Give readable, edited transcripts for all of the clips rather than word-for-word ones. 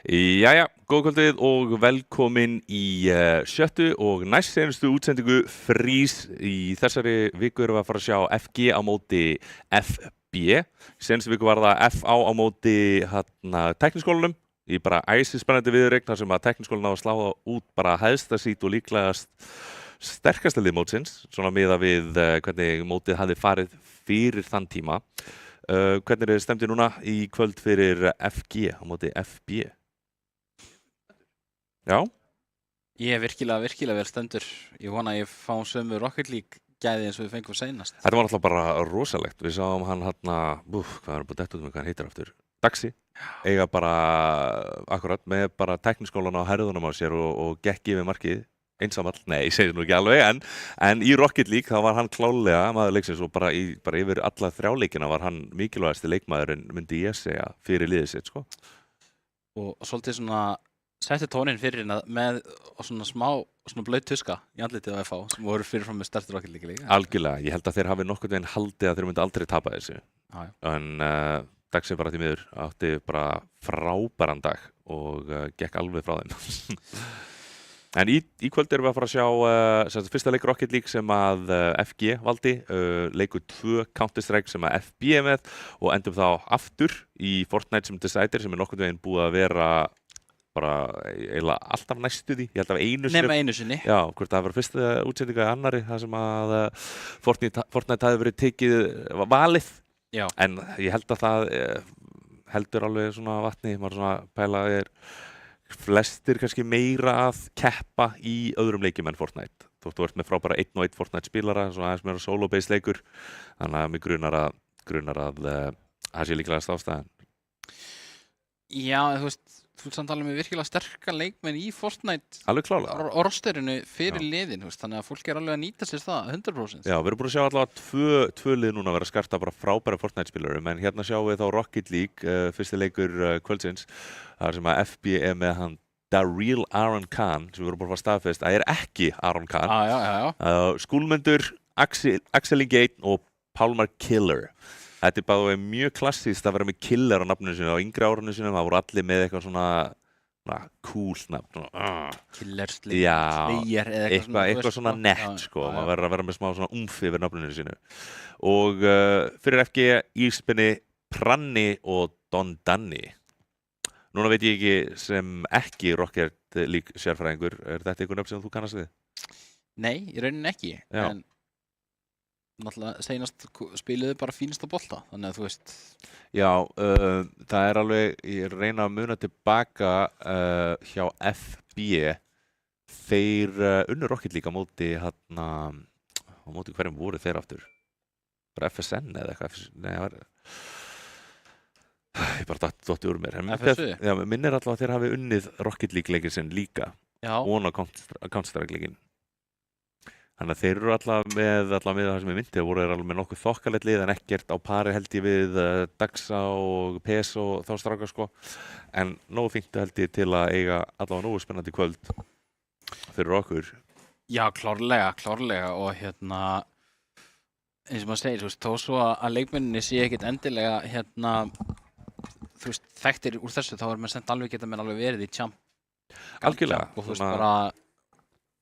Jæja, góð kvöldið og velkomin í sjöttu og næst senustu útsendingu Frís. Í þessari viku erum við að fara að sjá FG á móti FB. Senustu viku var það FA á móti tekniskólanum í bara æsispennandi viðureign þar sem að tekniskólan á að slá út bara hæðsta sít og líklegast sterkasta lið mótsins, svona miðað við hvernig mótið hafði farið fyrir þann tíma. Hvernig er stemdi núna í kvöld fyrir FG á móti FB? Já. Ég er virkilega vel stendur. Ég vona að ég fáum sömu Rocket League gæði eins og við fengum seinast. Þetta var náttúrulega bara rosalegt. Við sáum hann hvað er búið dett út með hvað hann heitir aftur? Daxi. Eiga bara, akkurat, með bara tekniskólan á herðunum á sér og gekk yfir markið. Einsamall, nei, ég segi nú ekki alveg, en í Rocket League þá var hann klálega maður leiksins og bara yfir alla þrjáleikina var hann mikilvægasti leikmaðurinn, myndi ég segja, fyrir liðið sitt, sko. Og svolítið svona setti tóninn fyrir hérna með svona smá blauð tuska í andlitið á FH sem voru fyrirfram með stertur Rocket League líka. Algjörlega, ég held að þeir hafi nokkurn veginn haldið að þeir myndi aldrei tapa þessu. Já. En Daxi bara því miður átti bara frábæran dag og gekk alveg frá þeim. En í kvöld erum við að fara að sjá fyrsta leik Rocket League sem að FG valdi, leikur 2 Counter-Strike sem að FB er með og endum þá aftur í Fortnite sem Decider sem er nokkurn veginn búið að vera bara eiginlega alltaf næstu því, ég held að einu sinni. Nema einu sinni. Já, hvort það var fyrsta útsendinga í annari, það sem að Fortnite hafi verið tekið valið. Já. En ég held að það heldur alveg svona vatni, maður svona pælaði flestir kannski meira að keppa í öðrum leikjum en Fortnite. Þú ert með frábæra 1-1 Fortnite spilara, svona aðeins meira solo-based leikur, þannig að mig grunar að það sé líklegast ástæðan. Já, þú veist, þú samt alveg með virkilega sterka leikmenn í Fortnite Alveg klálega. Rosterinu fyrir liðin, þú veist, þannig að fólk er alveg að nýta sér það 100%. Já, við erum búin að sjá allavega tvö lið núna vera að skarta bara frábæra Fortnite-spilarum, en hérna sjáum við þá Rocket League, fyrsti leikur kvöldsins, þar sem að FB er með hann Daryl Aaron Khan, sem við vorum bara að staðfest að er ekki Aaron Khan. Já. Skúlmundur, Axel Gate og Pálmar Killer. Þetta er bara mjög klassískt að vera með Killer á nafninu sinu á yngri árunum sinum, það voru allir með eitthvað svona cool nafn. Killer, Slayer eða eitthvað svona nett, sko. Maður verður að vera með smá svona yfir nafninu sinu. Og fyrir FG Íspinni, Pranni og Don Danny. Núna veit ég ekki sem ekki Rocket League sérfræðingur, er þetta einhver nöfn sem þú kannast við? Nei, í rauninni ekki. Já. En náttúrulega seinast spiluðu bara fínasta bolta, þannig að þú veist. Já, það er alveg, ég reyna að muna tilbaka hjá FB, þeir unnu Rocket League á móti hverjum voru þeir aftur? Bara FSN eða eitthvað? Nei, það var ég bara dotti úr mér. FSU? Já, minnir allavega að þeir hafi unnið Rocket League leikinn sinn líka. Já. Og á Counter-Strike leikinn. Þannig að þeir eru allavega með það sem ég myndi, voru þeir alveg með nokkuð þokkalegt lið en ekkert á pari held ég við Daxa og PS og þá stráka, sko. En nógu fínt held ég til að eiga allavega nógu spennandi kvöld fyrir okkur. Já, klárlega og eins og maður segir, þú veist, þó svo að leikmenninni sé ekkert endilega þú veist, þekktir úr þessu, þá er maður sent alveg geta menn alveg verið í champ. Algjörlega. Og þú veist, bara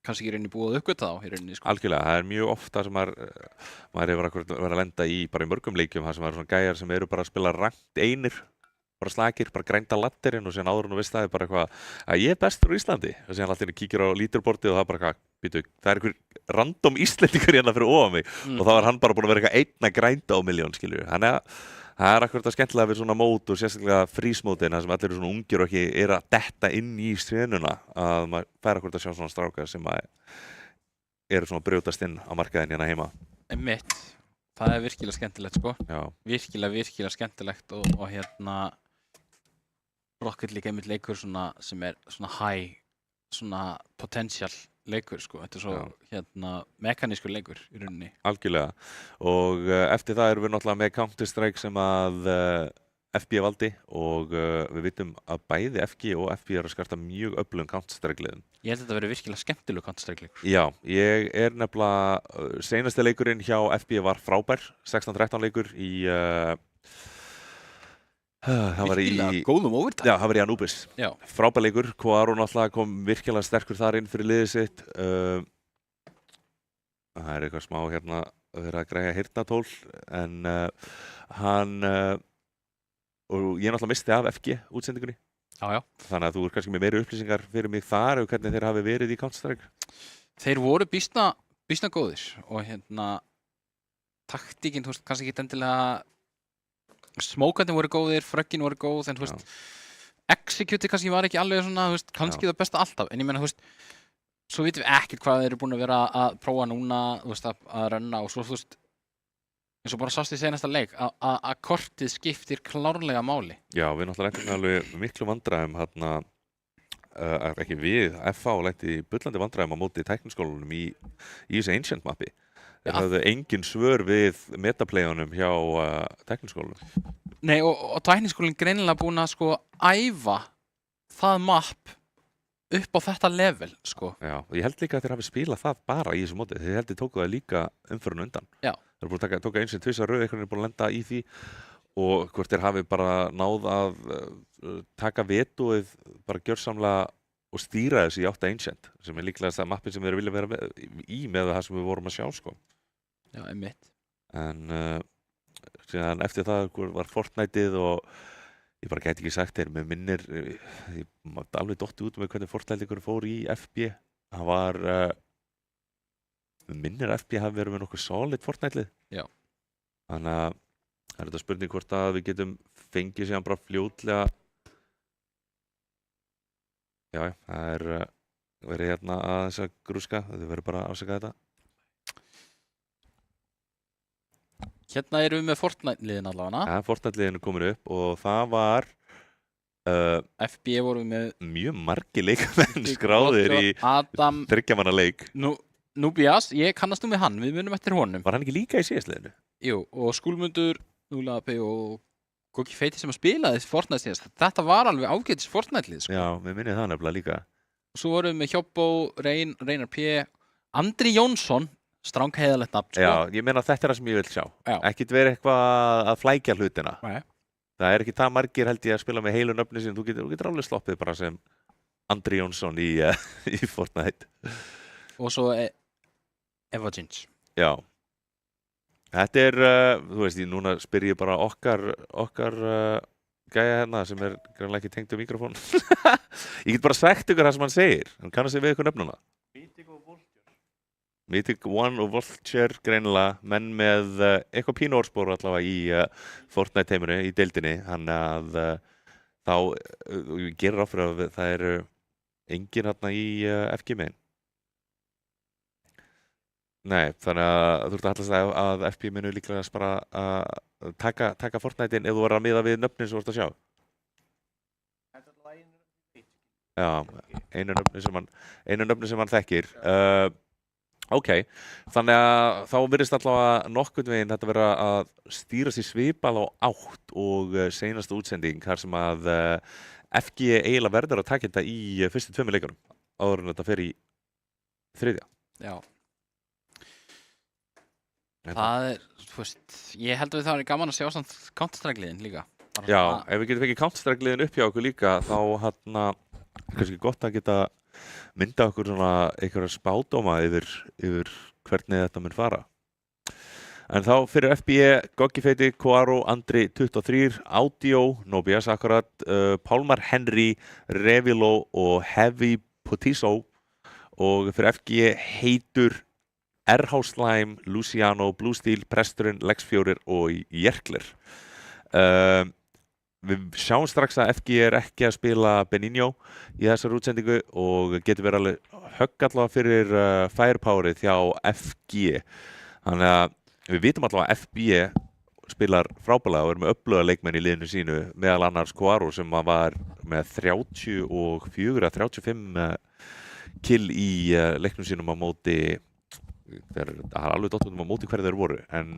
kannski í rauninni búið að uppgöta þá í rauninni, sko. Algjörlega, það er mjög ofta sem maður hefur verið að lenda í bara í mörgum leikjum, það sem eru svona gæjar sem eru bara að spila rangt einir, bara slakir, bara grænda ladderinn og síðan áður og veist það er bara eitthvað að ég er bestur á Íslandi og síðan alltaf kíkir á leaderboardið og það er bara eitthvað, það er einhver random Íslendingur hérna fyrir ofan mig og þá er hann bara búin að vera eitthvað einn að grænda á milljón, skilur. Þannig að það er akkurat skemmtilega við svona mót og sérstaklega frísmótin sem allir eru svona ungir og ekki er að detta inn í svenuna að maður fær akkurat að sjá svona strákar sem eru svona að brjótast inn á markaðinn hérna heima. Einmitt. Það er virkilega skemmtilegt, sko. Já. Virkilega skemmtilegt og Rocket League einmitt leikur svona sem er svona high, svona potential leikur, sko. Þetta er svo mekanískur leikur í rauninni. Algjörlega. Og eftir það erum við náttúrulega með Counter-Strike sem að FB valdi og við vitum að bæði FG og FB eru að skarta mjög öflugum Counter-Strike-liðum. Ég held að þetta verið virkilega skemmtileg Counter-Strike-leikur. Já, ég er nefnilega, seinasti leikurinn hjá FB var frábær, 16-13 leikur í Það var í Virkilega góðum overtime. Já, það var í Anubis. Já. Frábær leikur, Kóaró náttúrulega kom virkilega sterkur þar inn fyrir liðið sitt. Það er eitthvað smá hérna að vera að græja heyrnartól, en hann og ég náttúrulega misti af FG útsendingunni. Já. Þannig að þú er kannski með meiri upplýsingar fyrir mig þar og hvernig þeir hafi verið í Counter-Strike. Þeir voru býsna góðir og taktíkin, þú veist, kannski ekki endilega smókandi voru góðir, fröggin voru góð, en þú veist, execute kannski var ekki alveg svona, þú veist, kannski það besta alltaf, en ég meina, þú veist, svo vitum við ekkert hvað þeir eru búin að vera að prófa núna, þú veist, að renna og svo, þú veist, eins og bara sást í seinasta leik, að kortið skiptir klárlega máli. Já, við náttúrulega lentum alveg miklu vandræðum hérna, ekki við, FH lenti bullandi vandræðum á móti tækniskólanum í þessu Ancient mappi. Þeir höfðu engin svör við metaplayunum hjá tækniskólanum. Nei, og tækniskólinn greinilega búin að sko æfa það mapp upp á þetta level, sko. Já, og ég held líka að þeir hafi spilað það bara í þessu móti. Þeir heldur tóku það líka umfyrirn undan. Já. Þeir eru búin að tóka eins og tvisvar röð, einhvern veginn er búin að lenda í því og hvort þeir hafi bara náð að taka vetuð bara gjörsamlega og stýra þessu í 8 Ancient, sem er líklega það mappi sem við vilja vera með það sem við vorum að sjá, sko. Já, einmitt. En síðan eftir það var Fortniteið og ég bara gæti ekki sagt þér með minnir, ég mátti alveg dotti út með hvernig Fortnite fór í FB. Það var, minnir að FB hafi verið með nokkuð solid Fortnite-lið. Já. Þannig að það er þetta spurning hvort að við getum fengið síðan bara fljótlega. Já, það er verið hérna að þess að grúska, þau verður bara að afsaka þetta. Hérna erum við með Fortnite-liðin allavega. Ja, Fortnite-liðin er komin upp og það var FB vorum við með mjög margir leikmenn skráðir í Adam 3 manna leik. Nubias, ég kannast með hann, við munum eftir honum. Var hann ekki líka í síðastliðinu? Jú, og Skúlmundur, Núlapi og Goki Feiti sem að spilaði Fortnite síðast. Þetta var alveg ágætis Fortnite-lið, sko. Já, við minnið það nefnilega líka. Og svo vorum við með Hjóbó, Reynar P, Andri Jónsson, strangheiðalegt nafn, sko. Já, ég meina þetta er það sem ég vil sjá. Já. Ekkert verið eitthvað að flækja hlutina. Nei. Það er ekki það margir held ég að spila með heilu nöfni sem þú getur alveg sloppið bara sem Andri Jónsson í Fortnite. Og svo Eva Ginch. Já. Þetta er, þú veist, núna spyr ég bara okkar gæja hérna sem er greinlega ekki tengt mikrofón. Ég get bara sagt ykkur það sem hann segir. Hann kannast við ykkur nöfnuna. Mythic One og Vulture greinilega, menn með eitthvað pínu orðspor allavega í Fortnite heiminu, í deildinni. Þannig að þá, ég gerir ráð fyrir að það eru engin hérna í FG megin. Nei, þannig að þú ert að hallast að FB munu líklega bara að taka Fortnite-in ef þú verður að miða við nöfnin sem þú ert að sjá. Já, einu nöfni sem hann þekkir. Ok, þannig að þá virðist allavega nokkurn veginn þetta vera að stýrast í svipað á 8 og seinasta útsending þar sem að FG eiginlega verður að taka þetta í fyrstu 2 leikunum áður en þetta fer í 3. Já. Það er, þú veist, ég held að það er gaman að sjá samt Counter-Strike-liðin líka. Já, ef við getum fengið Counter-Strike-liðin upp hjá okkur líka, þá hérna kannski gott að geta mynda okkur svona einhverja spádóma yfir hvernig þetta mun fara. En þá fyrir FB, Goki Feiti, Kóaró, Andri 23, Audio, Nubias akkurat, Pálmar Henry, Revilo og Heavy Potiso og fyrir FG Heitur, RH Slime, Luciano, Blue Steel, Presturinn, Lex4 og Jerkler. Við sjáum strax að FG er ekki að spila Benigno í þessar útsendingu og getur verið alveg högg allavega fyrir firepowerið hjá FG. Þannig að við vitum allavega að FB spilar frábælega og er með öfluga leikmenn í liðinu sínu, meðal annars Kóaró sem var með 34-35 kill í leiknum sínum á móti. Það er alveg dottum á móti hverju þeir voru, en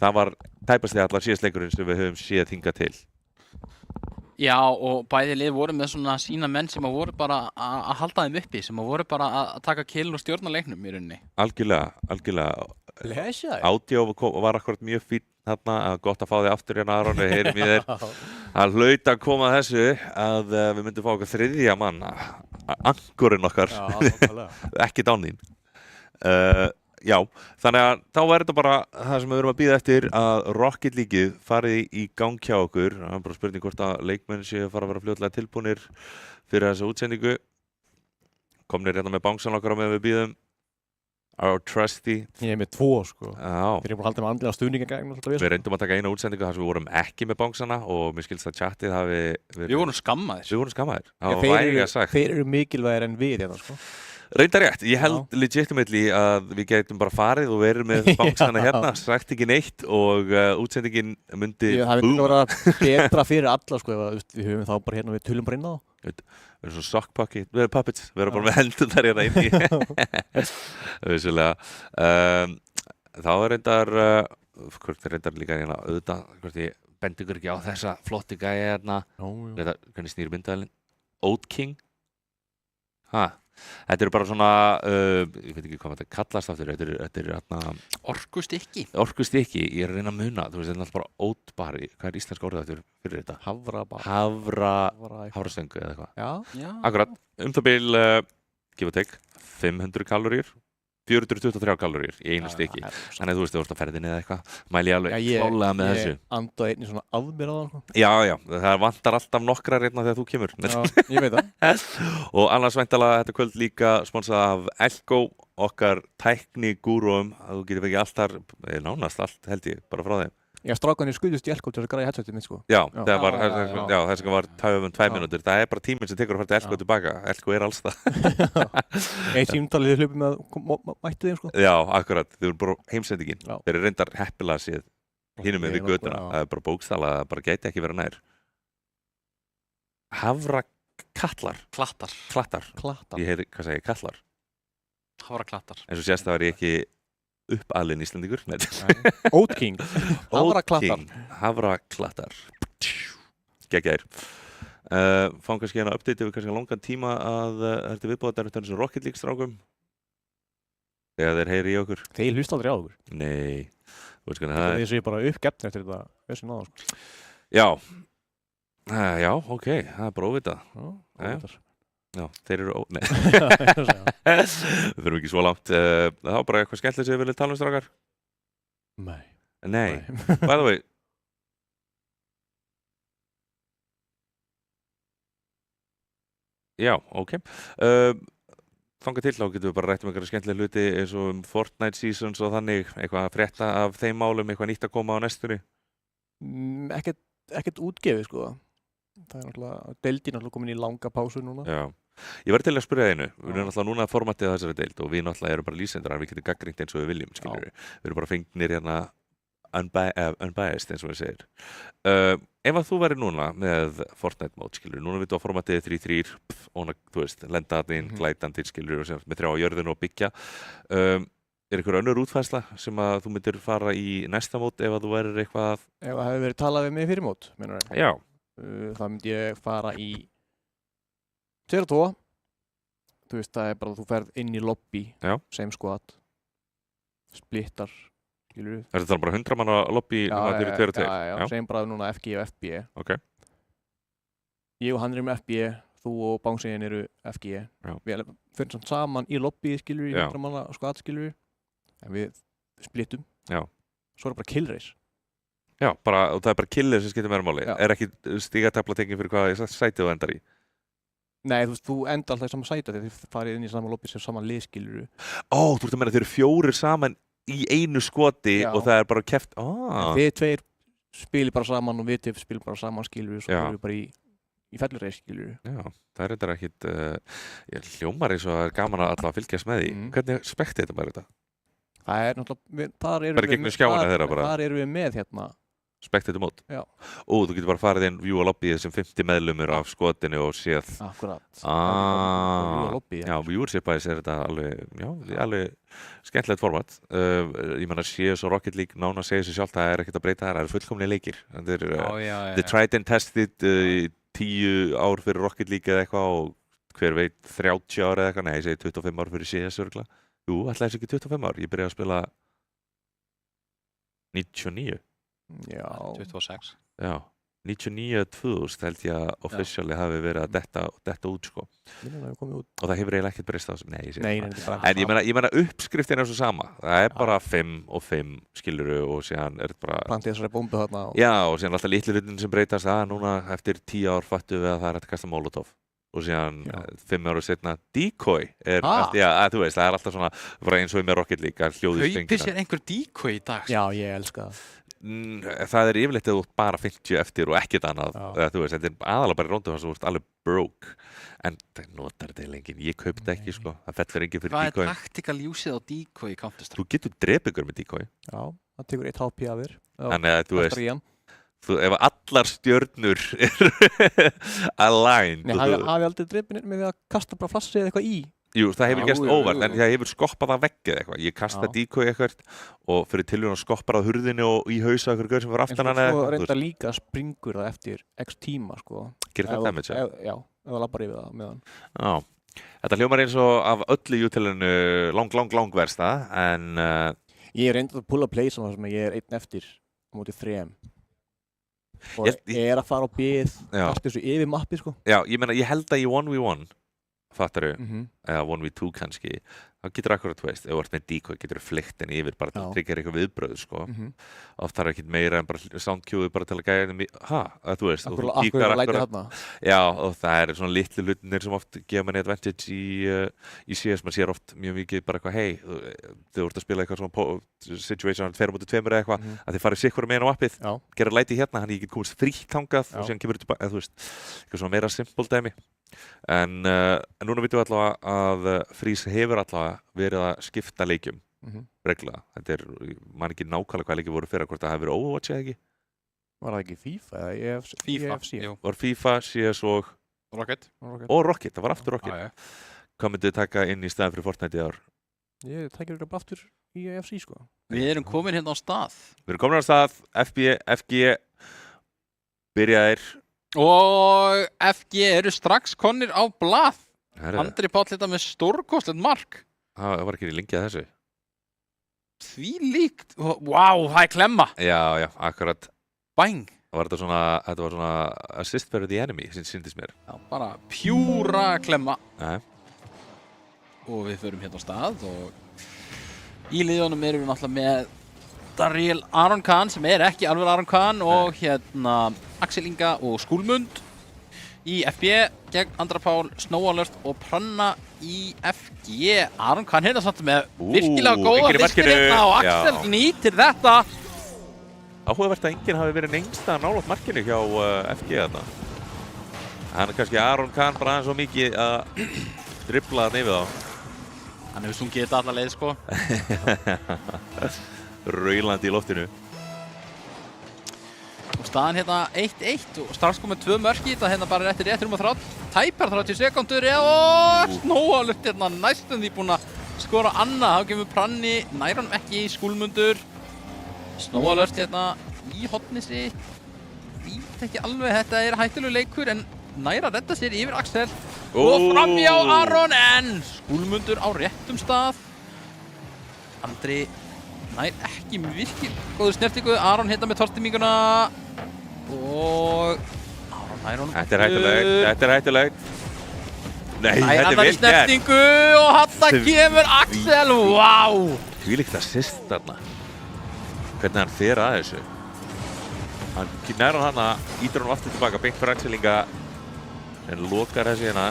það var tæpast allar síðast leikurinn sem við höfum séð hingað til. Já, og bæði lið voru með svona sína menn sem voru bara að halda þeim uppi, sem voru bara að taka kill og stjórna leiknum í rauninni. Algjörlega. Blessa Audio var akkurat mjög fín þarna, gott að fá þig aftur hérna Aron, við heyrum í þér. Það hlaut að koma að þessu að við myndum fá okkar þriðja mann, ankorinn okkar, Já, nákvæmlega. ekki dán þín. Já, þannig að þá er þetta bara það sem við erum að bíða eftir að Rocket League-ið farið í gang hjá okkur. Það er bara spurning hvort að leikmenn séu að fara að vera fljótlega tilbúnir fyrir þessa útsendingu. Komnir hérna með bangsan okkar á meðan við bíðum. Our trusty. Ég er með 2 sko. Já. Þeir eru búin að halda með andlega stuðninga gegn alltaf Við reyndum að taka eina útsendingu þar sem við vorum ekki með bangsana og mér skilst að chatið hafi verið... Við vorum skammaðir. Við vorum skammaðir. Það var væglega sagt. Þeir eru mikilvægir en við hérna sko. Reyndar rétt. Ég held legitimately að við getum bara farið og verið með bangsana hérna, sagt ekki neitt og útsendingin myndi... Það myndi að vera betra fyrir alla sko ef við höfum þá bara hérna við tölum bara inn á þá. Við erum svona sockpuppets, við erum bara með hendur þar hérna inn í. Vissulega. Þá er hvort er reyndar líka hérna auðvitað, hvort ég bendi ykkur ekki á þessa flotti gæja hérna. Hvernig snýr myndavélinn? Oat King? Þetta eru bara svona, ég veit ekki hvað þetta kallast aftur, þetta er hérna... Orkustykki. Orkustykki, ég er að reyna að muna, þú veist, þetta er alltaf bara oatbari, hvað er íslenska orðið aftur fyrir þetta? Havrastöngu eða eitthvað. Já. Akkurat, það bil, give or take, 500 kaloríur, 423 kaloríur í einu stykki. Þannig að þú veist, þú ert á ferðinni eða eitthvað, mæli ég alveg klálega með þessu. Ég anda einni svona að mér á það. Já, það vantar alltaf nokkra reyna þegar þú kemur. Já, ég veit það. Og annars væntanlega þetta kvöld líka sponsað af Elko, okkar tæknigúrum, að þú getur fengið allt þar, nánast allt held ég, bara frá þeim. Já, strákanir skuldust í Elko til að græja headsetið mitt sko. Já, þess að var tæfum 2 mínútur. Það er bara tíminn sem tekur að fara til Elko tilbaka. Elko er alls það. Eitt símtalið þið hlupið með að mættu þeim sko. Já, akkurat. Þau eru bara heimsendingin. Já. Þeir eru reyndar heppilega séð hinum með við götuna. Það er bara bókstala, það bara gæti ekki vera nær. Havrakatlar. Klattar. Ég heiti, hvað segir ég, kallar? Havraklattar. Eins og sést það var ég ekki uppalinn Íslendingur. Oat King. Havraklattar. Geggjaðir. Fáum kannski hérna update yfir kannski langan tíma að þetta viðbóðar eftir þessum Rocket League strákum. Þegar þeir heyri í okkur. Þeir hlusta aldrei á okkur. Nei. Þeir séu bara uppgefnir eftir þetta þessi náða sko. Já. Já, ok. Það er bara óvitað. Já, þeir eru Nei. Við fyrir ekki svo langt. Það var bara eitthvað skemmtilegt sem við viljum tala strákar. Nei. By the way. Já, ok. Þangað til þá getum við bara rætt einhverja skemmtilega hluti eins og Fortnite Seasons og þannig, eitthvað að frétta af þeim málum, eitthvað nýtt að koma á næstunni. Ekkert útgefið sko. Það er náttúrulega, deildin náttúrulega komin í langa pásu núna. Já. Ég var til að spyrja einu. Við erum náttúrulega núna að formatið þessari deild og við náttúrulega erum bara lýsendur, við getum gagnrýnt eins og við viljum, skilur við. Við erum bara fengnir hérna unbiased eins og við segir. Ef að þú væri núna með Fortnite mót, skilur við, núna við þú að formatið 3-3 og þú veist, lenda þinn, glætandi, skilur við, með 3 á jörðinu og byggja. Er einhver önnur útfærsla sem að þú myndir fara í næsta mót ef að þú værir eitthvað? Ef það hefur verið talað við mig fyrir mót, meinar ég? Já. Það myndi ég fara í 2-2. Þú veist, það er bara að þú ferð inn í lobby, same squad, splittar, skilur við. Er þetta bara 100 manna lobby núna fyrir 2-2? Já, segjum bara núna FG og FB. Ok. Ég og hann erum FB, þú og bánsegin eru FG. Við fyrir saman í lobby, skilur við, 100 manna squad, skilur við. En við splittum. Já. Svo er það bara kill race. Já, bara, og það er bara killer sem skiptir meira máli. Er ekki stigatafla tekið fyrir hvað sætið þú endar í? Nei, þú veist, þú endar alltaf í sama sæti þegar þið farið inn í sama lobby sem saman lið, skilur við. Þú ert að meina þeir eru 4 saman í einu skoti og það er bara keppt. Við 2 spilir bara saman og við 2 spilir bara saman, skilur við, svo erum við bara í fellur reis, skilur við. Já, það er þetta ekkit, ég hljómar eins og það er gaman að alltaf fylgjast með því. Hvernig spektið þetta bara þetta? Það er náttúrulega, þar erum við með hérna. Spectator mót? Já. Þú getur bara farið inn, view a lobby sem 50 meðlumur af skotinu og séð. Akkurat. Já, viewership-æs er þetta alveg skemmtilegt format. Ég menna, CS og Rocket League nána segir sér sjálf, það er ekkert að breyta það eru fullkomlega leikir. The tried and tested 10 ár fyrir Rocket League eða eitthvað og hver veit 30 ár eða eitthvað, nei, ég segi 25 ár fyrir CS örgulega. Jú, ætlaði þessi ekki 25 ár, ég byrjaði að spila 99? Já. 26. Já, 99-2000 held ég að officially hafi verið að detta út sko. Minnum að við komum út. Og það hefur eiginlega ekkert breyst á þessu. Nei, ég sé Nei, það. þetta er bara En ég meina uppskriftin er svo sama. Það er bara 5 og 5 skiluru og síðan er þetta bara... plantið þessari bombu þarna. Já, og síðan alltaf litlu hlutin sem breytast. Núna eftir 10 ár fattu við að það er hægt að kasta molotov. Og síðan 5 ára setna decoy er þú veist, það er alltaf svona bara eins og með Rocket League að hljóði Kaupir sér einhver decoy í dag? Já, ég elska það. Það er yfirleitt að þú bara 50 eftir og ekkert annað. Þú veist, þetta er aðalega bara í róndu þar sem þú ert alveg broke. En það notar þetta lengið. Ég kaupi þetta ekki, sko. Það fellur enginn fyrir decoy. Hvað er taktikal ljúsið á decoy í Counter-Strike? Þú getur drepið ykkur með decoy. Já, það tekur 1 HP af þér. Þannig að þú veist, ef allar stjörnur eru aligned. Nei, hafi aldrei drepið með því að kasta bara flassi eða eitthvað í? Jú, það hefur gerst óvart, en það hefur skoppað að veggið eitthvað. Ég kasta decoy eitthvað og fyrir tilvíðan skoppar á hurðinni og í hausa eitthvað gaur sem var aftan hann eða eitthvað. En svo reynda líka springur það eftir x tíma, sko. Gerir það damage, Já, ef það labbar yfir það með hann. Já, þetta hljómar eins og af öllu jútilinu lang versta, en... Ég reyndi að pulla play sem ég er 1 eftir á móti 3. Og er að fara á bið, kasta þessu yfir mappi, sko. Já, ég meina, ég held að í 1v1 fattaru, eða 1v2 kannski, þá getur akkurat, þú veist, ef þú ert með decoy, getur þú flykt henni yfir bara til að tryggja eitthvað viðbröð, sko. Oft þarf ekkert meira en bara soundcueið bara til að gæja henni, þú veist, og þú kíkar akkurat. Já, og það er svona litlu hlutinir sem oft gefa manni advantage í CS, maður sér oft mjög mikið bara eitthvað, hei, þú ert að spila eitthvað svona situation 2-2 eða eitthvað, að þið farið sikkur með einu appið, gera læti hérna, hann ég get komist frítt þangað og síðan kemur þetta bara, þú veist, eitthvað svona meira simple dæmi. En núna vitum við allavega að Freeze hefur allavega verið að skipta leikjum reglulega. Þetta er, man ekki nákvæmlega hvað leikir voru fyrir hvort það hefur verið Overwatch eða ekki. Var það ekki FIFA eða EFC? Var FIFA, CS og Rocket. Og Rocket, það var aftur Rocket. Hvað myndið þið taka inn í staðin fyrir Fortnite í ár? Ég tækir þetta bara aftur í EFC, sko. Við erum komin hérna á stað. Við erum komin á stað, FG byrjaðir. Og FG eru strax konir á blað. Andri Páll þetta með stórkostlegt mark. Það var ekki lengi að þessu. Því líkt. Vá, það er klemma. Já, akkurat. Bang. Þetta var svona assist for the enemy, sem syndist mér. Já, bara pjúra klemma. Og við förum hérna á stað og í liðunum erum við náttúrulega með Daryl Aron Khan sem er ekki alveg Aron Khan og hérna Axel Inga og Skúlmund í FB gegn Andra Pál, Snow Alert og Pranna í FG. Aron Khan hérna samt með virkilega góða fyrstir hérna og Axel nýtir þetta. Áhugavert að enginn hafi verið nengsta nálægt markinu hjá FG þarna. Hann er kannski Aron Khan bara aðeins svo mikið að dribbla það nefið á. Hann hefur sungið þetta alla leið, sko. Raulandi í loftinu. Og staðan hérna 1-1 og strax komið 2 mörk í þetta hérna bara réttir tæpar 30 sekundur og Snow Alert hérna næstum því búinn að skora annað. Þá kemur Pranni, nær hann ekki í Skúlmundur. Snow Alert hérna í horni sitt. Vít ekki alveg, þetta er hættulegur leikur en nær að redda sér yfir Axel. Og framhjá Aron en Skúlmundur á réttum stað. Andri nær ekki virkilega góður snertingu. Aron hérna með tortiminguna og Aron nær honum. Þetta er hættulegt. Nei, þetta er vel gert. Snertingu og þarna kemur Axel. Vá! Hvílíkt assist þarna. Hvernig hann fer að þessu. Hann nær hann hana, ítur hann aftur tilbaka, beint fyrir Axel Inga. En lokar þessi hérna.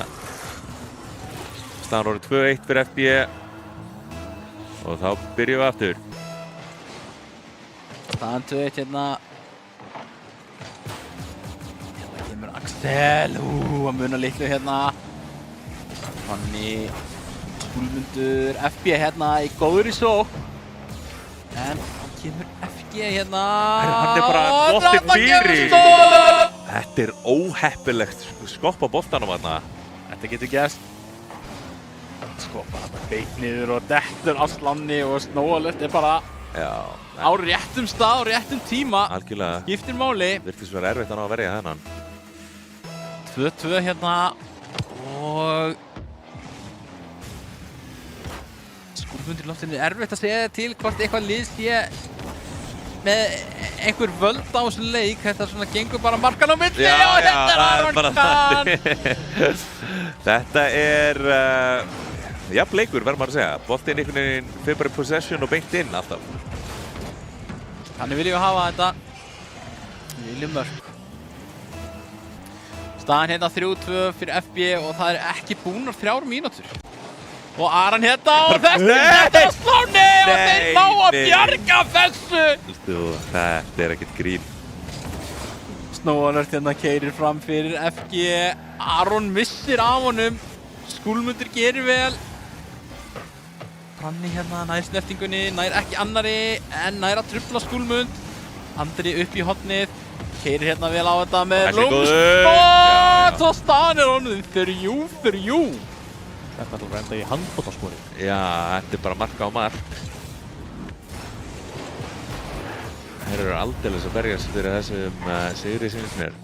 Staðan orðið 2-1 fyrir FB. Og þá byrjum við aftur. Staðan 2-1 hérna. Hérna kemur Axel. Að muna litlu hérna. Fanny, Skúlmundur, FB hérna í góðri sókn. En þá kemur FG hérna. Hann er bara dottinn fyrir. Þetta er óheppilegt skopp á boltanum þarna. Þetta getur gerst. Skoppa þetta beint niður og dettur á slanni og Snow Alert er bara á réttum stað og réttum tíma. Algjörlega. Skiptir máli. Virtist vera erfitt að ná að verja þennan. 2-2 hérna og Skúlmundur í loftinu. Erfitt að segja til hvort eitthvað lið sé með einhver völd á þessum leik, þetta svona gengur bara markan á milli Já, og já, þetta er það Aron bara Kahn. þannig. Þetta er, jafn leikur verður maður að segja. Boltinn einhvern veginn fyrir bara í possession og beint inn alltaf. Þannig viljum við hafa þetta. Við viljum mörk. Staðan hérna 3-2 fyrir FB og það er ekki búnar 3 mínútur. Og Aron hérna og þetta er sláni og þeir ná að bjarga þessu. Þetta er ekkert grín. Snóalert hérna keirir fram fyrir FG. Aron missir af honum. Skúlmundur gerir vel. Branni hérna nær snertingunni, nær ekki annari en nær að trufla Skúlmund. Andri upp í hornið. Keirir hérna vel á þetta með lúmskott og staðan er honum 3-3. Þetta er að enda í handboltaskori. Já, þetta er bara marka á mark. Þeir eru aldeilis að berjast fyrir þessum sigri sínist mér.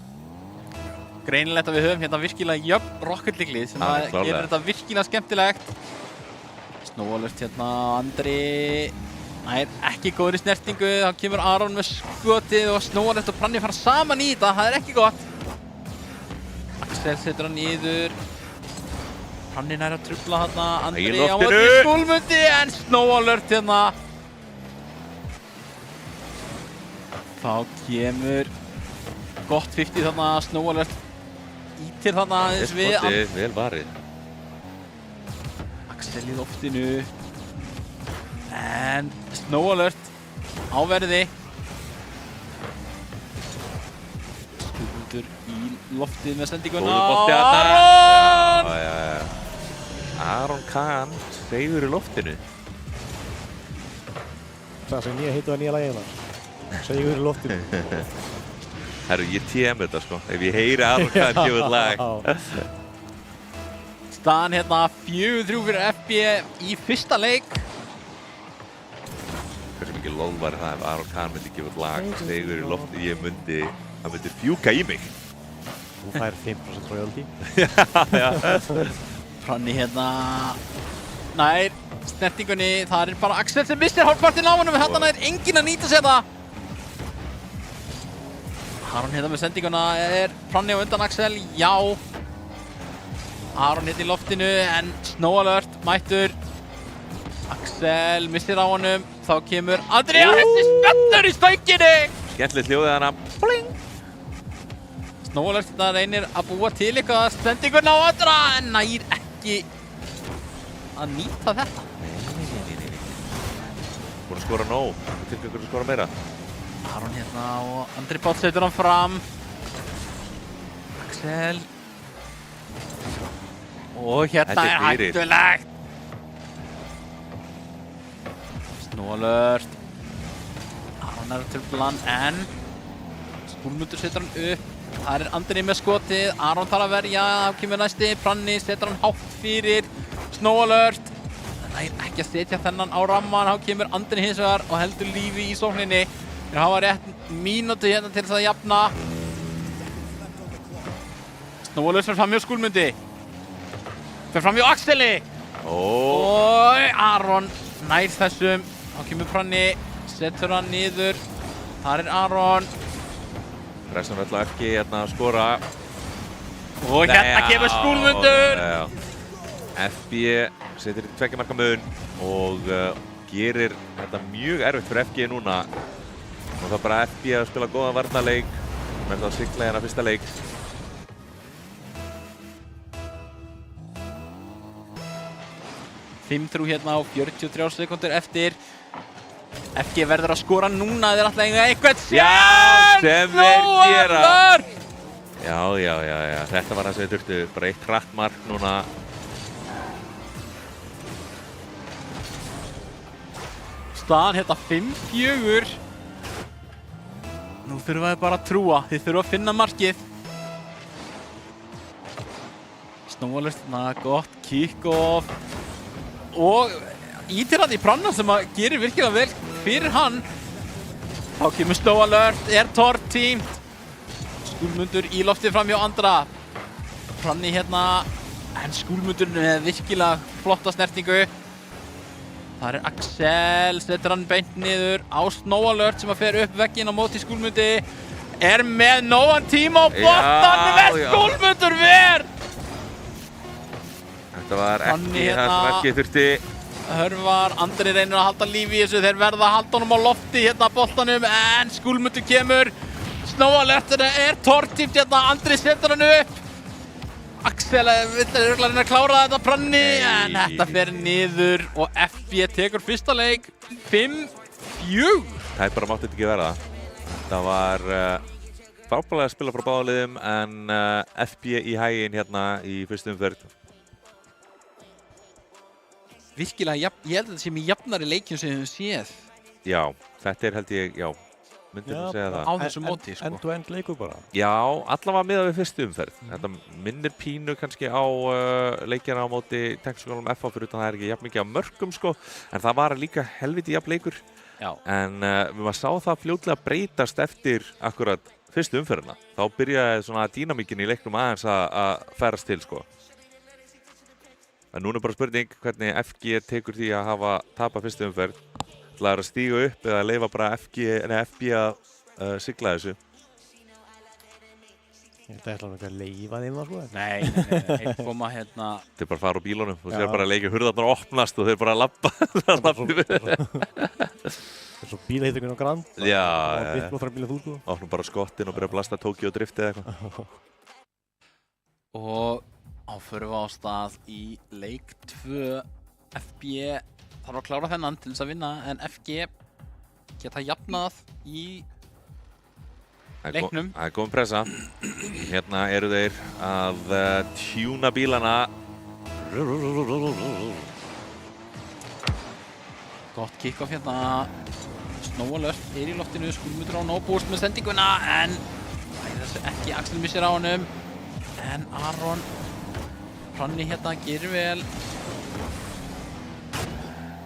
Greinilegt að við höfum hérna virkilega jöfn Rocket League lið sem Já, klárlega. gerir þetta virkilega skemmtilegt. Snóalert hérna Andri nær ekki góður í snertingu, þá kemur Aron með skotið og Snóalert og Branni fara saman í þetta, það er ekki gott. Axel setur hann niður. Branni nær að trufla hérna Andri Í á loftinu. móti Skúlmundi en Snóalert hérna. Þá kemur gott 50 þarna, Snóalert ítir þarna aðeins við. Skotið, vel varið. Axel í loftinu. En Snóalert á verði. Skúlmundur í loftið með sendinguna. Góður bolti þarna. Aron! Já. Aron Kahn hreyfur í loftinu. Það sem nýja heitu að nýja lagi hérna. Segjur í loftinu. Herru, ég TM þetta sko. Ef ég heyri Aron Kahn gefa þetta lag. Staðan hérna 4-3 fyrir FB í fyrsta leik. Hversu mikið lol var það ef Aron Kahn myndi gefa þetta lag. Hreyfur í loftinu, það myndi fjúka í mig. Þú fær 5% royalty. Já. Branni hérna nær snertingunni, það er bara Axel sem missir hálfpartinn á honum, þetta nær enginn að nýta sér það. Aron hérna með sendinguna, er Branni á undan Axel? Já. Aron hérna í loftinu en Snóalert mættur. Axel missir á honum, þá kemur Andri og þessi spennur í stönginni. Skemmtilegt hljóðið hana. Bling! Snóalert þetta reynir að búa til eitthvað sendinguna á Andra en nær ekki að nýta þetta. Búin að skora nóg. Tilgöngur að skora meira. Aron hérna og Andri Páll setur hann fram. Axel. Og hérna Þetta er er fyrir. hættulegt. Snóalert. Aron er að trufla hann en Skúlmundur setur hann upp. Það er Andri með skotið. Aron þarf að verja. Þá kemur næsti. Branni setur hann hátt fyrir. Snóalert. Það er ekki að setja þennan á ramman. Þá kemur Andri hins vegar og heldur lífi í sókninni. Þeir hafa rétt mínútu hérna til þess að jafna. Snóalert fer fram hjá Skúlmundi. Fer fram hjá Axeli. Og Aron nær þessum. Þá kemur Branni. Setur hann niður. Þar er Aron. Pressan öll að ekki hérna að skora. Og hérna kemur Skúlmundur. FB setur í 2 marka mun og gerir þetta mjög erfitt fyrir FG núna. Og það er bara FB að spila góðan varnarleik með það sigla hérna fyrsta leik. Fimm-þrjú hérna á 43 sekúndur eftir. FG verður að skora núna þeir ætla eiga eitthvað Já, sem þeir gera. Snóalert! Já. Þetta var það sem þeir þurftu. Bara eitt hratt mark núna. Staðan hérna 5-4. Nú þurfa þið bara að trúa. Þið þurfa að finna markið. Snóalert hérna, gott kick-off. Og ítir hann í Branna sem að gerir virkilega vel fyrir hann. Þá kemur Snóalert, er tortímt. Skúlmundur í loftið fram hjá Andra. Branni hérna, en Skúlmundur með virkilega flotta snertingu. Þar Axel, setur hann beint niður á Snow Alert sem að fer upp vegginn á móti Skúlmundi. Með nógan tíma á boltanum Skúlmundur ver! Þetta var ekki það sem ekki þurfti. Hörvar, Andri reynir að halda lífi í þessu, þeir verða að halda honum á lofti hérna á boltanum, en Skúlmundur kemur. Snow Alert tortímt hérna, Andri setur hann upp. Axel vill reyna að klára þetta Pranni, en þetta fer niður og FB tekur fyrsta leik 5-4. Það bara mátti þetta ekki verða. Þetta var frábærlega að spila frá báðaliðum, en FB í hæginn hérna í fyrstu umferð. Virkilega, ég held að þetta sé með jafnari leikjum sem við höfum séð. Já, þetta held ég, já, myndi að segja það. Á þessu móti, sko. End-to-end leikur bara. Já, allavega miðað við fyrstu umferð. Þetta minnir pínu kannski á leikjana á móti Texaskólanum FH fyrir utan það ekki jafn mikið á mörkum, sko. En það var líka helviti jafn leikur. Já. En við sá það fljótlega breytast eftir akkurat fyrstu umferðina. Þá byrjaði svona dýnamíkin í leiknum aðeins að færast til, sko. En núna er bara spurning hvernig FG tekur því að hafa tapað fyrstu umferð. Það að stíga upp eða leyfa bara FB að sigla þessu. Ég held að ætla ekki að leyfa þeim það, sko. Nei, koma hérna. Þeir bara fara úr bílunum og þeir bara leikja hurðarnar opnast og þeir bara labba. Það er svo bílaheitingin á Grand. Já. Og bílblóð frá bílað þú, sko. Opnum bara skottin og byrja að blasta Tokyo Drift eða eitthvað. Og áförum við á stað í leik 2. FB þarf að klára þennan til þess að vinna, en FG geta jafnað í leiknum. Það er góðum pressa. Hérna eru þeir að tjúna bílana. Gott kick-off hérna. Snow Alert í loftinu, Skúlmundur á no-boost með sendinguna, en þessu ekki, Axel missir á honum. En Aron Pranni hérna gerir vel.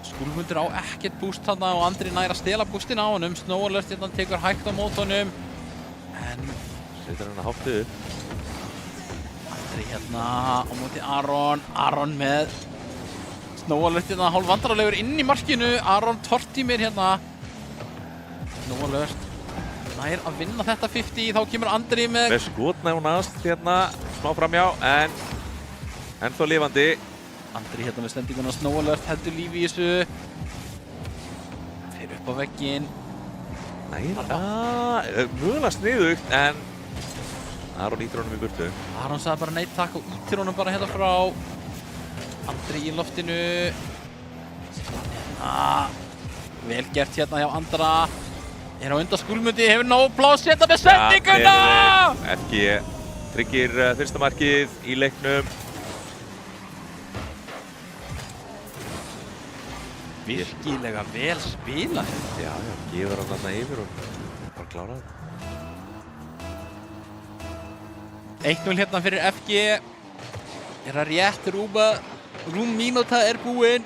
Skúlmundur á ekkert boost þarna og Andri nær að stela boostin á honum. Snow Alert hérna tekur hægt á mót honum. En setur hann að hátta upp. Andri hérna á móti Aron. Aron með Snow Alert hérna hálf vandrarlegur inn í markinu. Aron tortímir hérna. Snow Alert nær að vinna þetta 50. Þá kemur Andri með skotnæfnast hérna, smá framjá, en ennþá lifandi. Andri hérna með sendinguna. Snow Alert heldur lífi í þessu. Fer upp á vegginn. Mögulega sniðugt, en Aron ítir honum í burtu. Aron sagði bara nei takk og ítir honum bara hérna frá. Andri í loftinu. Vel gert hérna hjá Andra. Er á undan Skúlmundi, hefur nóg pláss hérna með sendinguna! FG tryggir fyrsta markið í leiknum. Virkilega vel spilað. Já, gefur hann þarna yfir og bara klára það. 1-0 hérna fyrir FG. Er það rétt, rúm mínúta er búinn.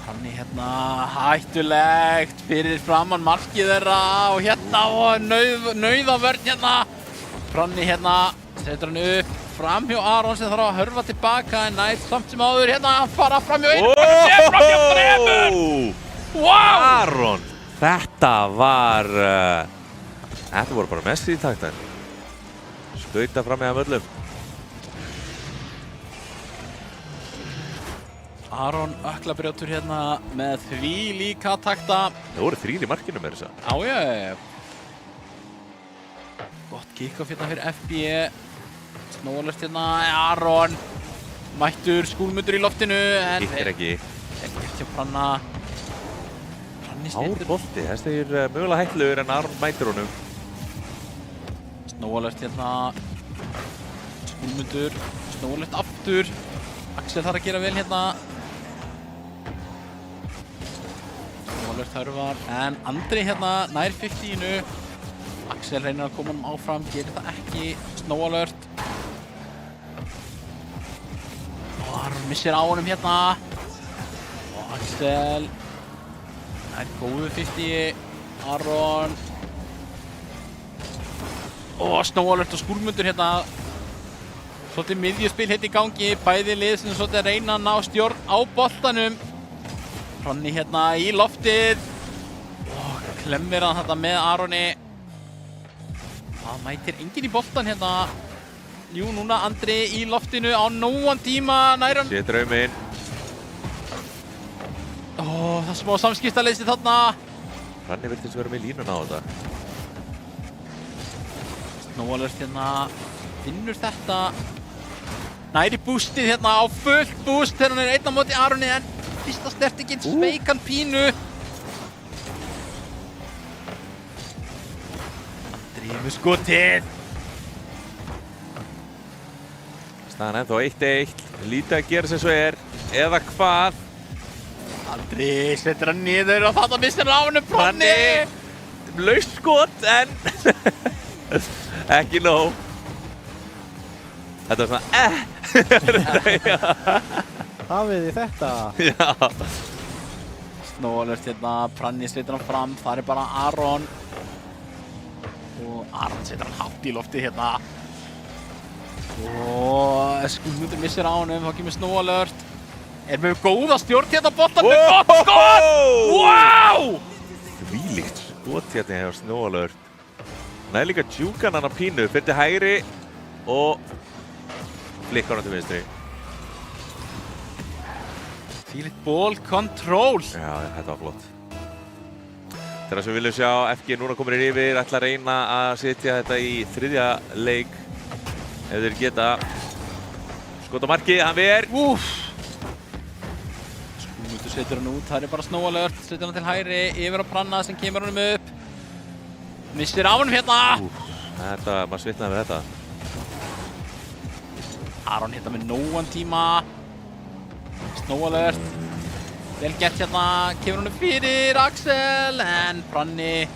Pranni hérna hættulegt fyrir framann markið þeirra og hérna og nauðavörn hérna. Pranni hérna setur hann upp fram hjá Aron sem þarf að hörfa tilbaka, en nær samt sem áður hérna að fara fram hjá einu fram hjá þremur. Wow! Aron, þetta voru bara Messi í taktar. Skauta fram með öllum. Aron öklabrjótur hérna með því líka takta. Það voru 3 í markinu með þess að. Já. Gott kick-off hérna fyrir FB. Snow Alert hérna, Aron mættur, Skúlmundur í loftinu, en hittir ekki. Ekkert hjá Pranna. Pranni Hár bolti, þessi er mögulega hættulegur en Aron mætir honum. Snow Alert hérna, Skúlmundur, Snow Alert aftur. Axel þarf að gera vel hérna. Snow Alert hörfar, en Andri hérna nær 50-inu. Axel reynir að koma honum áfram, gerir það ekki. Snow Alert. Og Aron missir á honum hérna. Og Axel nær góðu 50. Aron. Og Snow Alert og Skúlmundur hérna. Svolítið miðjuspil hérna í gangi. Bæði lið sem svolítið að reyna að ná stjórn á boltanum. Hronni hérna í loftið og klemmir hann þetta með Aroni. Það mætir enginn í boltan hérna. Jú, núna Andri í loftinu á nógan tíma nær hann. Sé drauminn. Það er smá samskiptaleysi þarna. Hronni virtist vera með línuna á þetta. Snowalert hérna vinnur þetta. Næri boostið hérna á fullt boost þegar hann einn á móti Aroni en fyrsta snertingin sveik hann pínu. Andri með skotið. Staðan ennþá 1-1. Lítið að gera sem svo eða hvað? Andri setur hann niður og þarna missir hann á hennu Hronni. Laust skot en ekki nóg. Þetta var svona Hafið þið þetta? Já. Snowalert hérna, Hronni setur hann fram, það er bara Aron. Og Aron setur hann hátt í lofti hérna. Og Skúlmundur missir á honum, þá kemur Snowalert. Er með góða stjórn hérna á boltan með gott skot! Wow! Þvílíkt skot hérna hjá Snowalert. Hann er líka djúkan hann á pínu, fyrir til hægri og flikkar hann til vinstri. Þvílíkt ball control. Já, þetta var flott. Þegar sem við viljum sjá, FG núna komin yfir, ætla að reyna að setja þetta í þriðja leik. Ef þeir geta. Skot á marki, hann ver. Skúlmundur setur hann út, það er bara Snowalert, setur hann til hægri, yfir á Pranna sem kemur honum upp. Missir á honum hérna. Þetta, maður svitnaði með þetta. Aron hérna með nógan tíma. Snowalert. Vel gert hérna, kemur honum fyrir Axel, en Pranni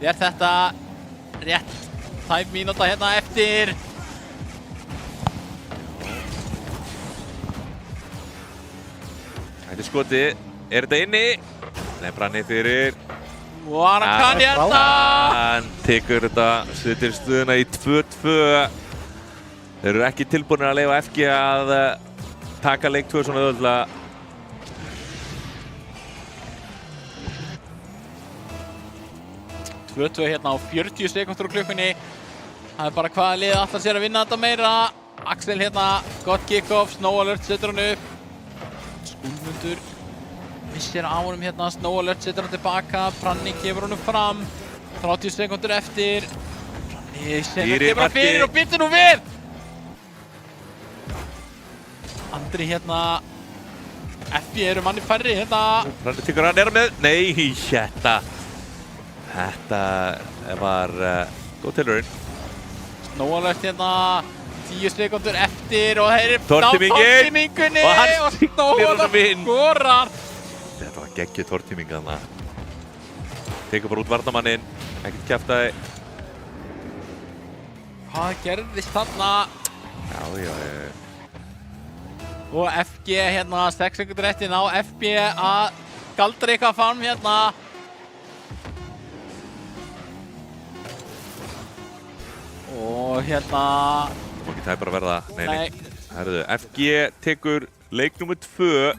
er þetta rétt tæp mínúta hérna eftir. Þetta er skoti. Er þetta inni? Nei, Pranni fyrir. Og Aron kann hérna. Hann tekur þetta, setur stöðuna í 2-2. Þeir eru ekki tilbúinir að leyfa FG að taka leik 2 svona auðvitað. Tvö hérna á 40 sekundur á klukkunni. Það er bara hvaða lið ætlar sér að vinna þetta meira. Axel hérna, gott kick-off, Snowalert setur hann upp. Skúlmundur missir á honum hérna, Snowalert setur hann tilbaka. Pranni kemur honum fram. 30 sekundur eftir. Pranni kemur hann fyrir og byttir nú við. Andri hérna. FB eru manni færri hérna. Pranni tekur hann með. Nei, Þetta var góð tilraun. Snowalert hérna. 10 sekundur eftir og þeir eru á Tortímingunni og Snowalert skorar. Þetta var geggjuð tortíming þarna. Tekur bara út varnarmanninn, ekkert kjaftaði. Hvað gerðist þarna? Já. Og FG hérna 6 sekundur eftir ná FB að galdra eitthvað fram hérna. Og hérna. Það má ekki tæpar að verða. Nei. Herðu, FG tekur leik nr. 2,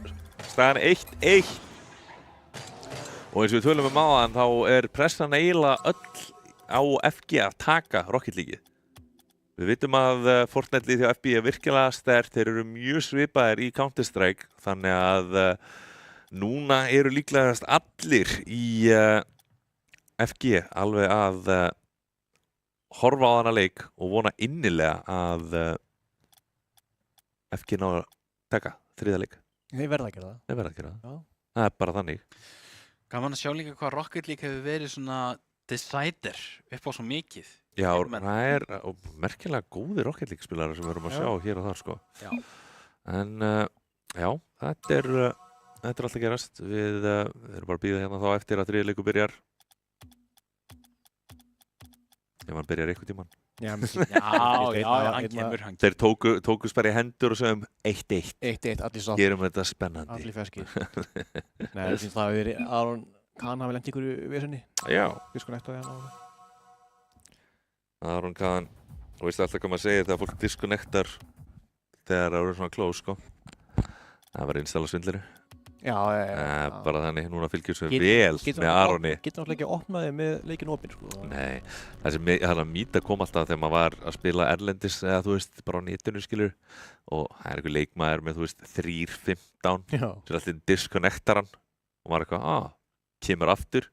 staðan 1-1. Og eins og við tölum áðan, þá er pressan eiginlega öll á FG að taka Rocket League-ið. Við vitum að Fortnite-lið hjá FB er virkilega sterkt, þeir eru mjög svipaðir í Counter-Strike, þannig að núna eru líklegast allir í FG alveg að horfa á þennan leik og vona innilega að FG ná að taka þriðja leik. Þeir verða að gera það. Þeir verða að gera það. Já. Það er bara þannig. Gaman að sjá líka hvað Rocket League hefur verið svona decider upp á svo mikið. Já, það er merkilega góðir Rocket League spilarar sem við erum að sjá hér og þar sko. Já. En já, þetta er alltaf gerast. Við erum bara að bíða hérna þá eftir að þriðja leikur byrjar. Ef hann byrjar einhvern tímann. Já, hann kemur. Þeir tóku bara í hendur og sögum 1-1. 1-1, allir sátt. Gerum þetta spennandi. Allir ferskir. Nei, það finnst það að verið Aron Kahn hafi lent ykkur í vesenni. Já. Disconnect á hérna. Aron Kahn, þú veist alltaf hvað maður segir þegar fólk disconnectar þegar það eru svona close, sko. Það var installa svindlari. Já, Bara þannig, núna fylgjum við Getur- vel með Aroni. Getur náttúrulega ekki opnaði með leikin opinn, sko. Nei, það er að mýta kom alltaf þegar maður var að spila erlendis eða þú veist, bara á netinu skilur og það er einhver leikmaður með, þú veist, 3-15 Já. sem allir disconnectar hann og maður er eitthvað, kemur aftur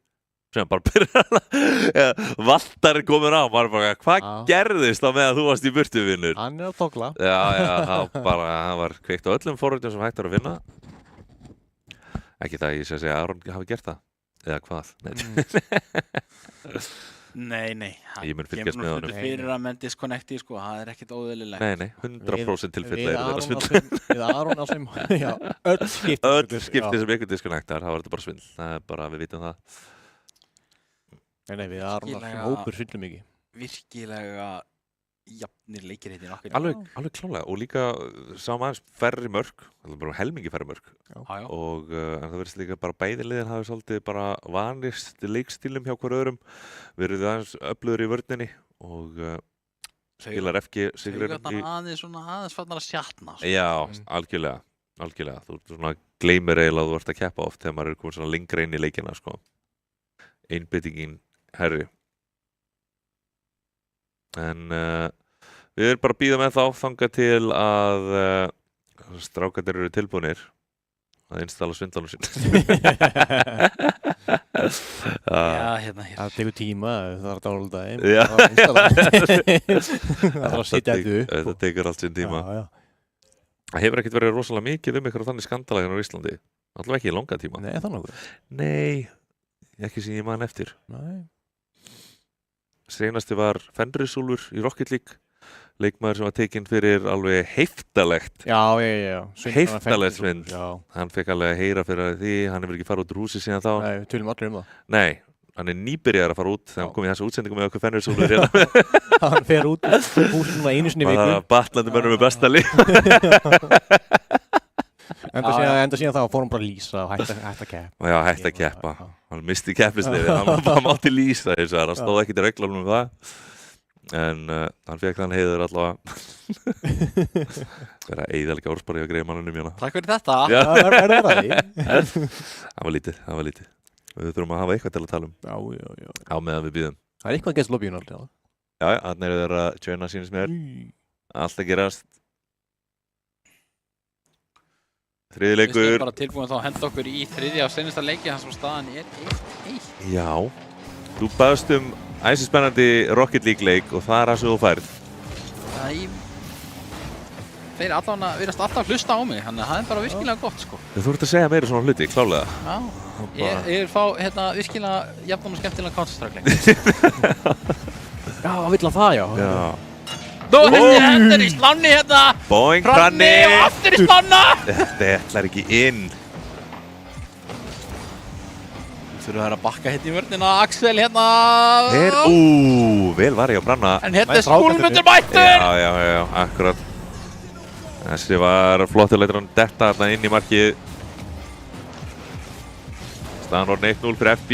sem bara byrjar Valtar er komin á, maður er bara, hvað gerðist á meðan þú varst í burtu, vinnur? Hann er að togla. Já, það var kveikt á öllum forritum sem hægt er að vinna. Ekki það ég sé að segja að Aron hafi gert það, eða hvað? Nei. Ég mun fylgjast með honum. Fyrir að menn disconnecti, sko, það er ekkert óðurlilegt. Nei, 100% tilfelli er þetta svindl. Við Aron á sem, já, öll skipti sem ykkur disconnectar, þá var þetta bara svindl. Það er bara, við vitum það. Nei, við Aron á sem hópur svindlum ekki. Virkilega jafnir leikir heitir okkur. Alveg klálega og líka sáum aðeins færri mörk, bara helmingi færri mörk og en það verðist líka bara bæði liðin hafi svolítið bara vanist leikstílum hjá hver öðrum, verið aðeins öflugur í vörninni og skilar FG sigurinn í... aðeins fannar að sjatna. Já, algjörlega. Þú svona gleymir eiginlega að þú ert að keppa oft þegar maður er komin svona lengra inn í leikina, sko. Einbeitingin herri. En við erum bara að bíða með þá þangað til að strákarnir eru tilbúinir að installa svindlanum sín. Það tekur tíma, það er að dálta þeim. Já. Það er að sitja þetta upp. Þetta tekur allt sinn tíma. Já. Það hefur ekkert verið rosalega mikið ykkur þannig skandala hérna á Íslandi. Allavega ekki í langa tíma. Nei, það nokkuð. Nei, ekki sem ég man eftir. Nei. Seinasti var Fenrisúlfur í Rocket League, leikmaður sem var tekinn fyrir alveg heiftalegt. Já. Heiftalegt svindl. Já. Hann fekk alveg að heyra fyrir því, hann hefur ekki farið út úr húsi síðan þá. Nei, við tölum allir það. Nei, hann er nýbyrjar að fara út þegar hann kom í þessu útsendingu með okkur Fenrisúlfur hérna. Hann fer út húsinu einu sinni í viku. Bara batlandi mönnum með besta lið. Enda síðan þá fór hann bara að lýsa og hætti að keppa. Já, hætti að keppa. Hann misti keppisliði, hann mátti lýsa þess að hann stóð ekki til reglunum um það. En hann fekk þann heiður allavega. Verða eyðalega orðspari á greiðmannunum hérna. Takk fyrir þetta. Er það því? Það var lítið. Við þurfum að hafa eitthvað til að tala um. Já. Á meðan við býðum. Það er eitthvað að gæst lobbyinu alltaf. Já, þannig eru þeir að tjöna sínist mér. Allt að gerast. Þriði leikur. Við erum bara tilbúin þá að henda okkur í þriðja og seinasta leiki þar sem staðan er 1-1. Já, þú baðst æsispennandi Rocket League leik og það er það sem þú færð. Þeir allavega virðast alltaf hlusta á mig, þannig að það er bara virkilega gott, sko. Þú ert að segja meira svona hluti, klálega. Já, ég vil fá virkilega jafn og skemmtilega Counter-Strike-leik. Já, vill hann það, já. Nú hendur í slanni hérna! Boing, Pranni og aftur í slanna! Þetta ætlar ekki inn. Þurfum að bakka hérna í vörnina, Axel hérna! Vel var ég á Branna. En hérna er Skúlmundur mættur! Já, akkurat. Þessi var flottilega hann detta þarna inn í markið. Staðan var 1-0 fyrir FB.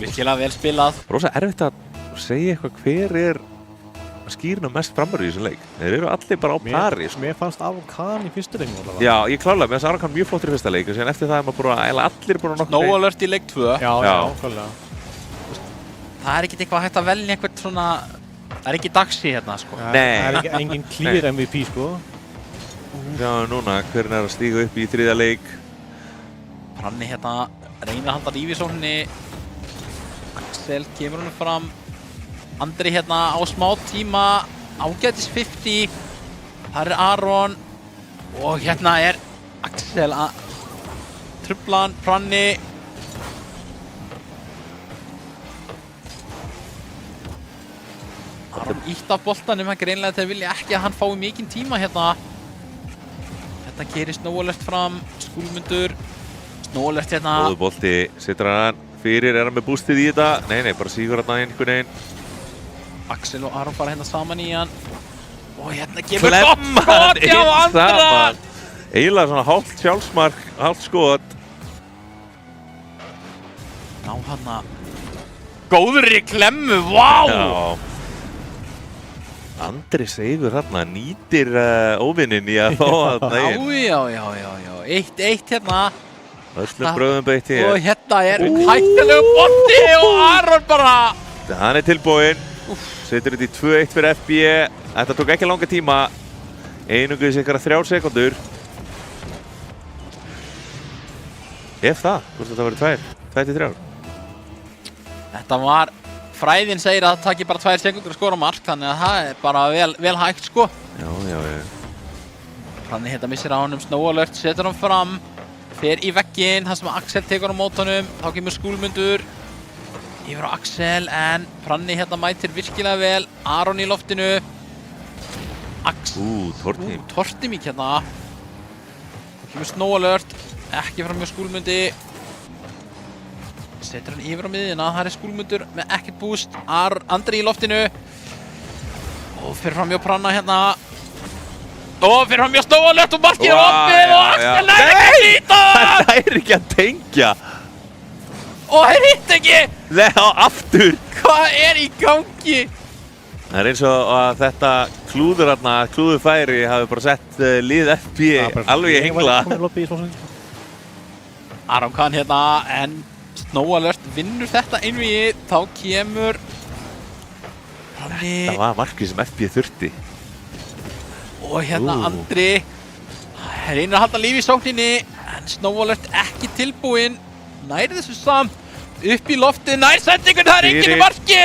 Virkilega vel spilað. Rosa erfitt að segja eitthvað hver er að skýrna mest framar í þessum leik. Þeir eru allir bara á pari. Mér fannst Aron Kahn í fyrstu leiknum allavega. Já, ég klálega, mér fannst Aron Kahn mjög flottur í fyrsta leik og síðan eftir það er maður bara allir bara nokkuð. No alert í leik 2. Já, klálega. Það er ekkert eitthvað hægt að velja einhvern svona, það er ekki dagsi hérna, sko. Nei. Það er engin clear MVP, sko. Já, núna, hvernig er að stíga upp í þriðja leik? Pranni hérna, reynir að halda lífi í sókninni. Axel kemur honum fram. Andri hérna á smá tíma, ágætis 50. Þar er Aron og hérna er Axel að trufla hann, Pranni. Aron ítt af boltanum, hann greinlega þeir vilja ekki að hann fái mikinn tíma hérna. Þetta gerir Snowalert fram, Skúlmundur, Snowalert hérna. Góður bolti, setur hann fyrir, er hann með boostið í þetta? Nei, bara sígur hann einhvern veginn. Axel og Aron fara hérna saman í hann. Og hérna kemur gott skot hjá Andra! Eiginlega svona hálft sjálfsmark, hálft skot. Ná hann að góður í klemmu, vá! Já. Andri Seigur þarna nýtir óvinnin í að fá þarna inn. Já. 1-1 hérna. Öslum bröðum beitt hér. Og hérna hættilegu bolti og Aron bara. Hann tilbúinn. Setur þetta í 2-1 fyrir FB. Þetta tók ekki langa tíma. Einungis ykkur 3 sekúndur. Ef það, hvort þetta verið 2-3. Þetta var, fræðin segir að það taki bara 2 sekúndur að skora mark, þannig að það er bara vel hægt sko. Já. Þannig hérna missir á honum Snow Alert, setur hann fram, fer í vegginn, þar sem Axel tekur á mót honum, þá kemur Skúlmundur yfir á Axel, en Pranni hérna mætir virkilega vel, Aron í loftinu, Tortimík hérna, þá kemur Snow Alert, ekki fram hjá Skúlmundi, setur hann yfir á miðjuna, það er Skúlmundur með ekkert boost, Andri í loftinu og fyrir fram hjá Pranna hérna og fyrir fram hjá Snow Alert og markið er opið og Axel nær ekki að nýta það! Það nær ekki að tengja! Og þeir hitt ekki! Nei, aftur! Hvað er í gangi? Það er eins og að þetta klúðurfæri hafi bara sett lið FB alveg í hengla. Aron kann hérna, en Snow Alert vinnur þetta einvígi, þá kemur Pranni. Það var markið sem FB þurfti. Og hérna Andri reynir að halda lífi í sókninni, en Snow Alert ekki tilbúinn, nær þessu samt, upp í loftið, nær sendingun, það er enginn í marki!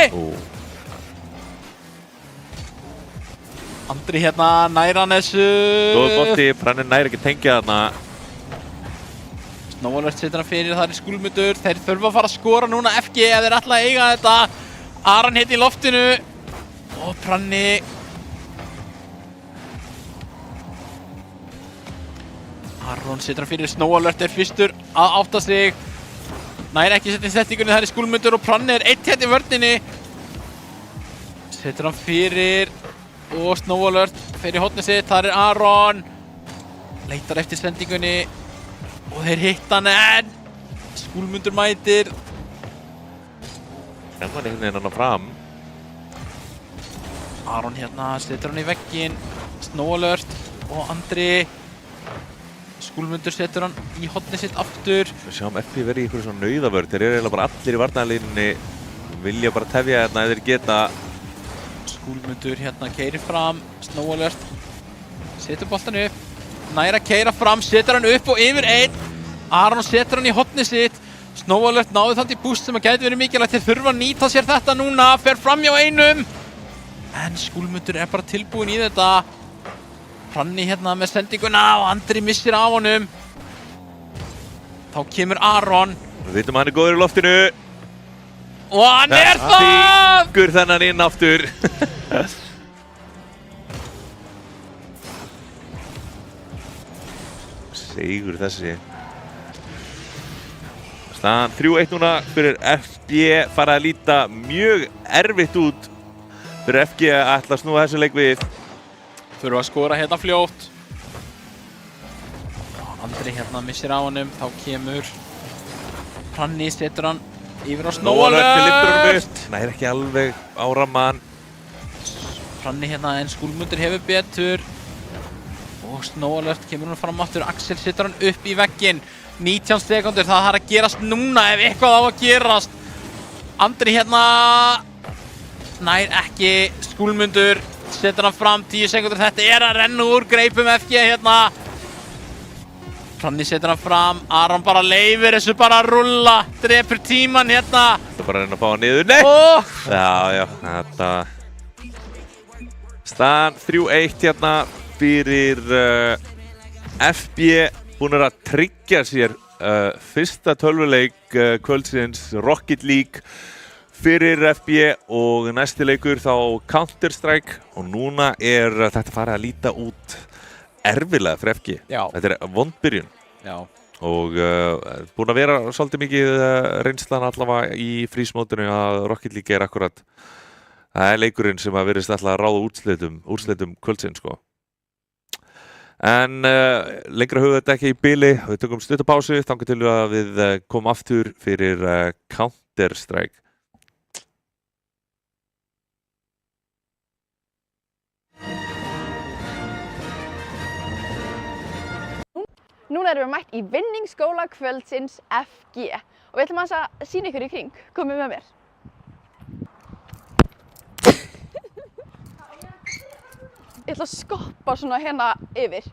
Andri hérna nær hann þessu. Góð bolti, Pranni nær ekki tengja þarna. Snow Alert setur hann fyrir, það er Skúlmundur, þeir þurfa að fara að skora núna FG ef þeir ætla að eiga þetta. Aron hitt í loftinu og Pranni. Aron setur hann fyrir, Snow Alert er fyrstur að átta sig. Nær ekki setja í setningunni, það er Skúlmundur og Pranni er 1 hérna í vörninni. Setur hann fyrir og Snow Alert fer í hornið sitt, það er Aron. Leitar eftir sendingunni. Og þeir hitt hann, en Skúlmundur mætir. En hann einhvern veginn hann fram. Aron hérna setur hann í vegginn. Snow Alert og Andri. Skúlmundur setur hann í hornið sitt aftur. Við sjáum FB verið í einhverju svona nauðavörð. Þeir eru eiginlega bara allir í varnarlínunni. Vilja bara tefja hérna ef þeir geta. Skúlmundur hérna keyrir fram. Snow Alert setur boltan upp. Nær að keyra fram, setur hann upp og yfir 1. Aron setur hann í hornið sitt. Snow Alert náði þannig búst sem að gæti verið mikilvægt. Þeir þurfa að nýta sér þetta núna, fer fram hjá einum. En Skúlmundur er bara tilbúinn í þetta. Pranni hérna með sendinguna og Andri missir af honum. Þá kemur Aron. Við vitum að hann er góður í loftinu. Og hann er það! Stingur þennan inn aftur. Seigur þessi. Staðan 3-1 núna fyrir FG, fara að líta mjög erfitt út fyrir FG að ætla að snúa þessu leik við. Þurfa að skora hérna fljótt. Andri hérna missir á honum, þá kemur Pranni, setur hann yfir á Snow Alert. Nær ekki alveg á ramman. Pranni hérna, en Skúlmundur hefur betur. Og Snow Alert kemur hann fram aftur, Axel setur hann upp í vegginn. 19 sekundur, það þarf að gerast núna ef eitthvað á að gerast. Andri hérna nær ekki, Skúlmundur setur hann fram, 10 sekundur, þetta er að renna úr greipum FG hérna. Pranni setur hann fram, Aron bara leyfir þessu bara að rulla, drepur tíman hérna. Það er bara að reyna að fá hann niður, nei! Já, þetta... Staðan 3-1 hérna fyrir FB, búnir að tryggja sér fyrsta tölvuleik kvöldsins Rocket League fyrir FB og næsti leikur þá Counter-Strike og núna er þetta farið að líta út erfilega fyrir FG. Já. Þetta er vond byrjun. Já. Og búin að vera svolítið mikið reynslan allavega í frísmótinu að Rocket League er akkurat það er leikurinn sem að verðist alltaf að ráða úrslitum kvöldsins sko. En lengra höfum þetta ekki í bili, við tökum stuttapásu þangað til að við komum aftur fyrir Counter-Strike. Núna erum við mætt í vinningsskóla kvöldsins FG og við ætlum aðeins að sýna ykkur í kring. Komið með mér. Ég ætla að skoppa svona hérna yfir.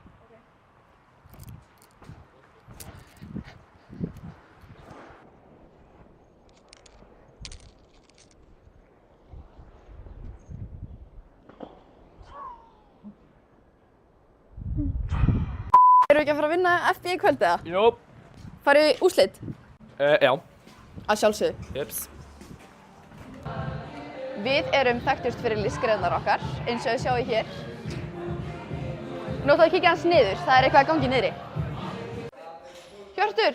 Erum við ekki að fara að vinna FB í kvöld eða? Jó. Farið í úrslit? Já. Að sjálfsögðu. Jeps. Við erum þekktust fyrir listgreinar okkar, eins og þið sjáu hér. Nú ætlaðu að kíkja hans niður, það er eitthvað að gangi niðri. Hjörtur!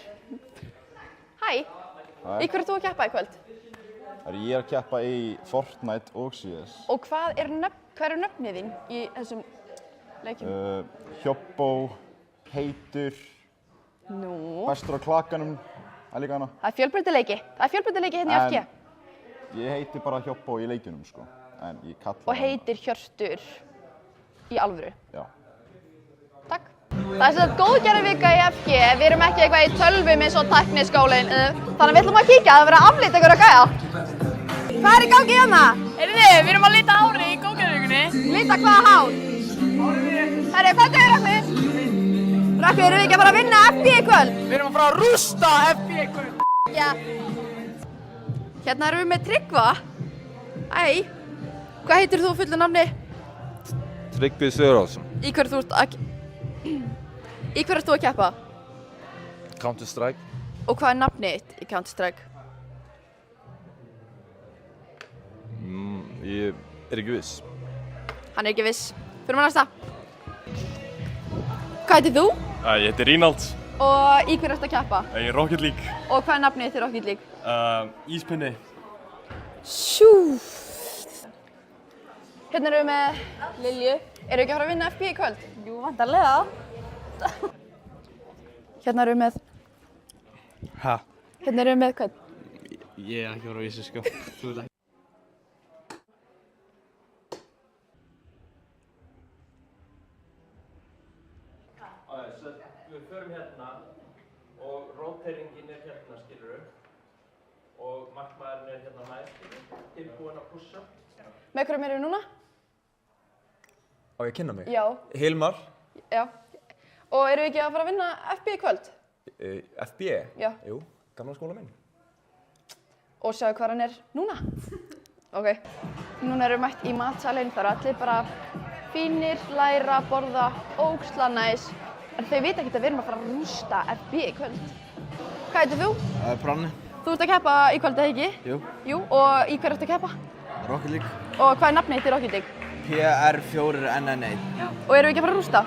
Hæ! Í hverju ert þú að keppa í kvöld? Ég er að keppa í Fortnite og CS. Og hvað er nöfnið þín í þessum leikjum? Hjobbó, Heitur, Nú? Bestur á klakanum, það er líka hana. Það er fjölbreytileiki. Það er fjölbreytileiki hérna í FG. Ég heiti bara Hjobbó í leikjunum, sko. En ég kalla Og heitir Hjörtur í alvöru. Já. Takk. Það er svona góðgerðarvika í FG. Við erum ekki eitthvað í tölvum eins og tækniskólinn. Þannig að við ætlum að kíkja að það verða að aflita ykkur að gæja. Hvað er í gangi hérna? Heyrðu, við erum að lita hári í góðgerðarvikunni. Lita hvaða hár? Herri, hvað er Rökkvi? Rökkvi, erum við ekki að fara að vinna FB í kvöld? Við erum að fara að rústa FB í kvöld. Já. Hérna erum við með Tryggva. Æ, hvað heitir þú á fullu nafni? Tryggvi Söðuráðsson. Í hverju ert þú að keppa? Counter Strike. Og hvað er nafnið þitt í Counter Strike? Ég er ekki viss. Hann er ekki viss. Fyrir maður næsta. Hvað heitir þú? Ég heiti Rínald. Og í hverju ertu að keppa? Ég er Rocket League. Og hvað er nafnið þitt í Rocket League? Íspinni. Sjú. Hérna erum við með Lilju. Eru ekki að fara að vinna FB í kvöld? Jú, vantarlega. Hérna erum við með... Ha? Hérna erum við með hvað? Ég er ekki að fara að vísa, sko. Þú veit ekki. Við förum hérna og róteringin er hérna, skilurðu, og markmaðurinn er hérna næst, tilbúinn að pússa. Með hverjum erum við núna? Á ég að kynna mig? Já. Hilmar. Já. Og eru við ekki að fara að vinna FB í kvöld? FB? Já. Jú, gamla skóla minn. Og sjáu hvað hann er núna. Ok. Núna erum við mætt í matsalinn, það eru allir bara fínir, læra, borða, ógeðslega næs. En þau vita ekkert að við erum að fara að rústa FB í kvöld. Hvað heitir þú? Branni. Þú ert að keppa í kvöld, eða ekki? Jú. Jú, og í hverju ertu að keppa? Rocket League. Og hvað er nafnið þitt í Rocket League? PR4NN1. Og erum við ekki að fara að rústa?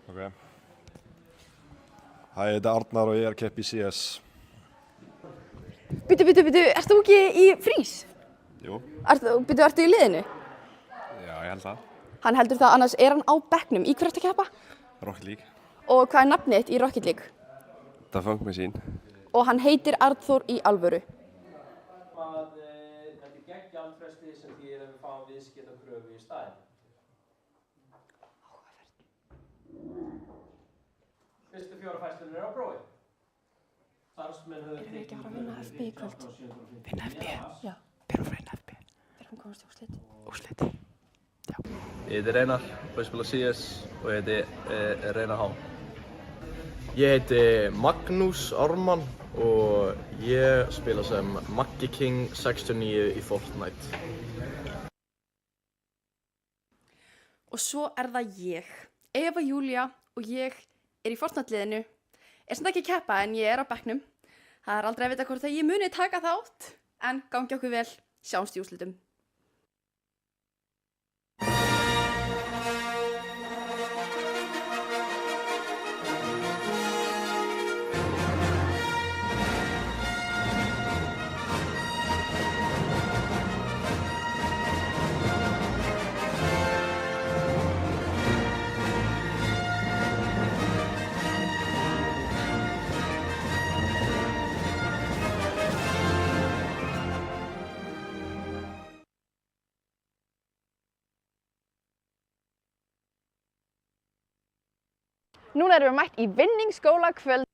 Ok. Hæ, ég heiti Arnar og ég er að keppa í CS. Bíddu, ert þú ekki í frís? Jú. Ertu í liðinu? Já, ég held það. Hann heldur það, annars er hann á bekknum. Í hverju ertu að keppa? Rocket League. Og hvað er nafnið þitt í Rocket League? Það fang með sín. Og hann heitir Arnþór í alvöru. Þetta er gegn gjaldfresti sem þýðir að við fáum viðskiptakröfu í staðinn. Fyrstu 4 færslunir á prófi. Starfsmenn höfðu Erum við ekki að fara að vinna FB í kvöld? Vinna FB? Já. Erum við að vinna FB? Erum við komast í úrslit? Úrslit. Ég heiti Reynar og ég spila CS og ég heiti Reynar H. Ég heiti Magnús Ármann og ég spila sem Maggi King 69 í Fortnite. Og svo er það ég, Eva Júlía, og ég er í Fortnite-liðinu. Er samt ekki að keppa en ég er á bekknum. Það er aldrei að vita hvort að ég muni taka þátt, en gangi okkur vel, sjáumst í úrslitum. Núna erum við mætt í vinningsskólakvöld.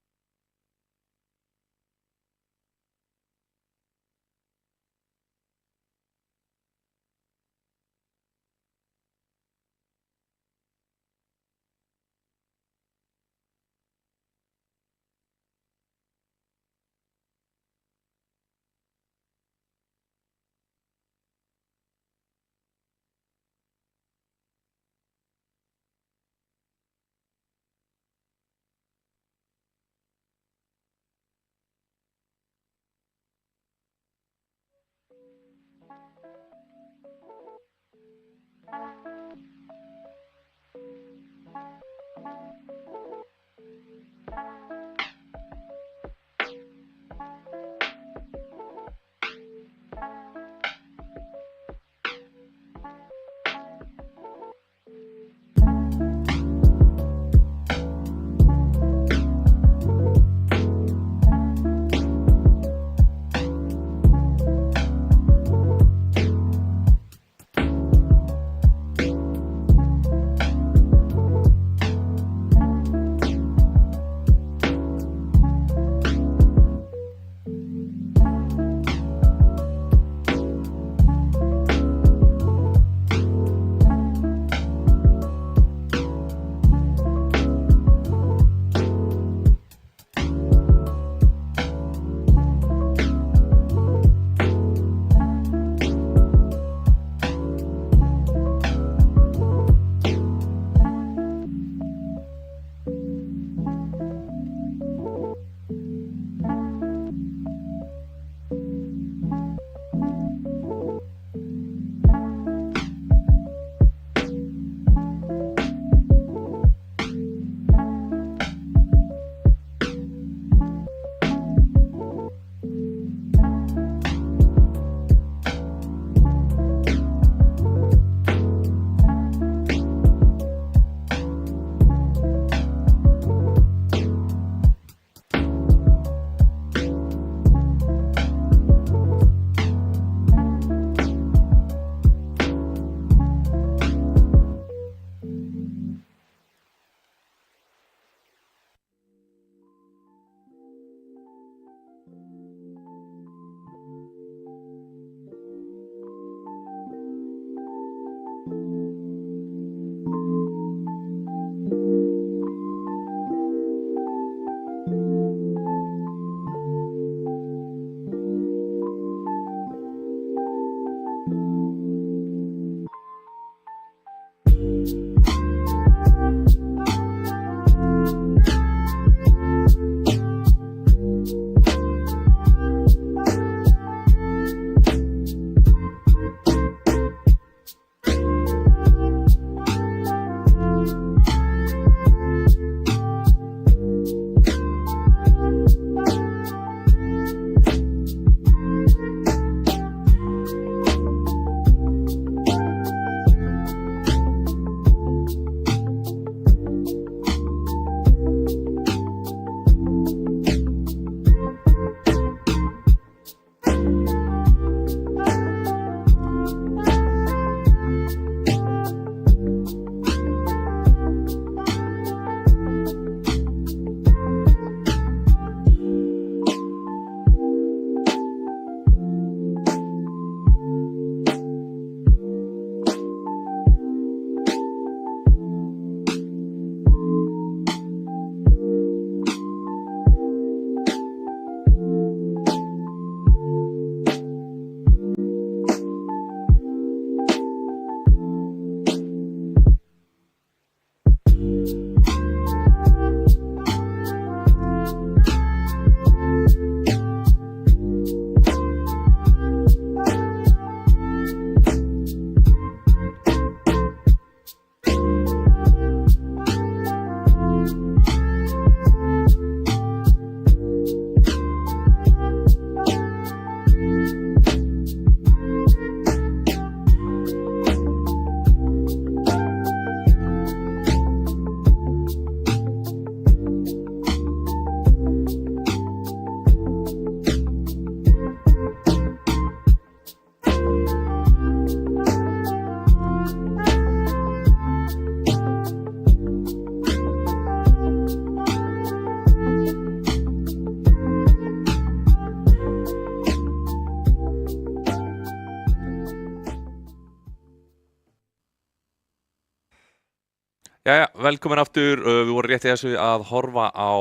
Jæja, velkomin aftur. Við vorum rétt í þessu að horfa á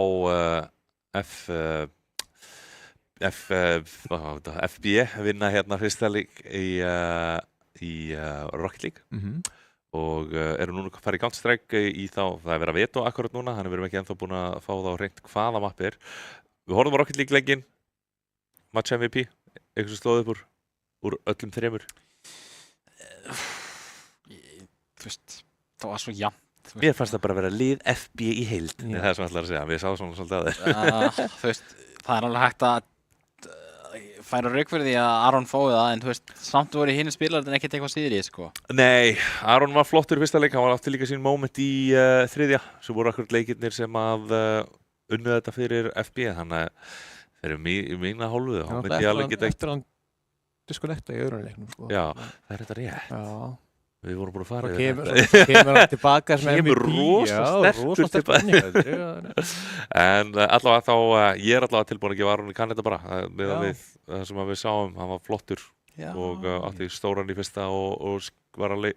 FB vinna hérna fyrsta leik í Rocket League og eru núna að fara í Counter-Strike í þá, það er verið að veto akkurat núna, þannig við erum ekki ennþá búin að fá það á hreint hvaða mappi er. Við horfum á Rocket League leikinn, match MVP, eitthvað sem slóði upp úr öllum þremur. Þú veist, það var svo jafnt. Mér fannst það bara að vera lið FB í heild, það er sem ég ætlar að segja, við sáum svona svolítið að þér. Þú veist, það er alveg hægt að færa rauk fyrir því að Aron fái það, en þú veist, samt voru hinn spilar en ekkert eitthvað síður í þessu, sko. Nei, Aron var flottur í fyrsta leik, hann var aftur líka sín moment í þriðja, svo voru akkurat leikirnir sem að unnu þetta fyrir FB, þannig að þeir eru mína hálfuðu, þá myndi ég alveg geta Eftir hann disconnecta í öðrum leiknum, sko. Já, það er þetta rétt. Já. Við vorum búin að fara Kemur hann tilbaka sem MVP. Rosa sterkur tilbaka. En allavega þá, ég er allavega tilbúin að gefa Aroni kann þetta bara. Með það sem við sáum, hann var flottur og átti stóran í fyrsta og var alveg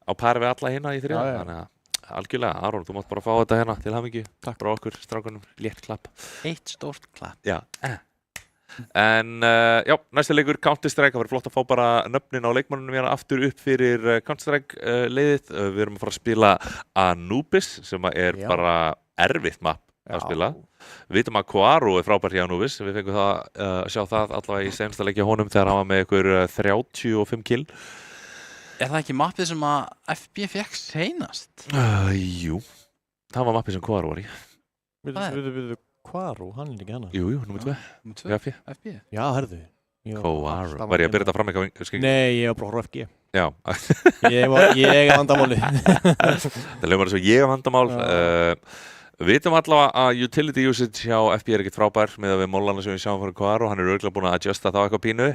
á pari við alla hérna í þriða. Þannig að algjörlega, Aron, þú mátt bara fá þetta hérna til hamingju. Takk fyrir okkur, strákunum, létt klapp. Eitt stórt klapp. Já. En já, næsta leikur Counter-Strike, það verður flott að fá bara nöfnin á leikmannunum hérna aftur upp fyrir Counter-Strike leiðið. Við erum að fara að spila Anubis sem er bara erfitt map að spila. Við vitum að Koaru er frábær hjá Anubis, við fengum það að sjá það allavega í senasta leikja honum þegar hann var með ykkur 35 kill. Er það ekki mappið sem að FB fekk seinast? Jú, það var mappið sem Koaru var í. Við Koaru, hann er ekki hana. Jú, nummer 2. FB? Já, herðu. Koaru. Var ég að byrja þetta fram eitthvað? Nei, ég var bara að FG. Já. Ég er vandamáli. Það lögum bara svo ég vandamál. Við vitum allavega að utility usage hjá FB er ekkert frábær með að við mollana sem við sjáum fyrir Koaru. Hann er örugglega búinn að adjusta þá eitthvað pínu,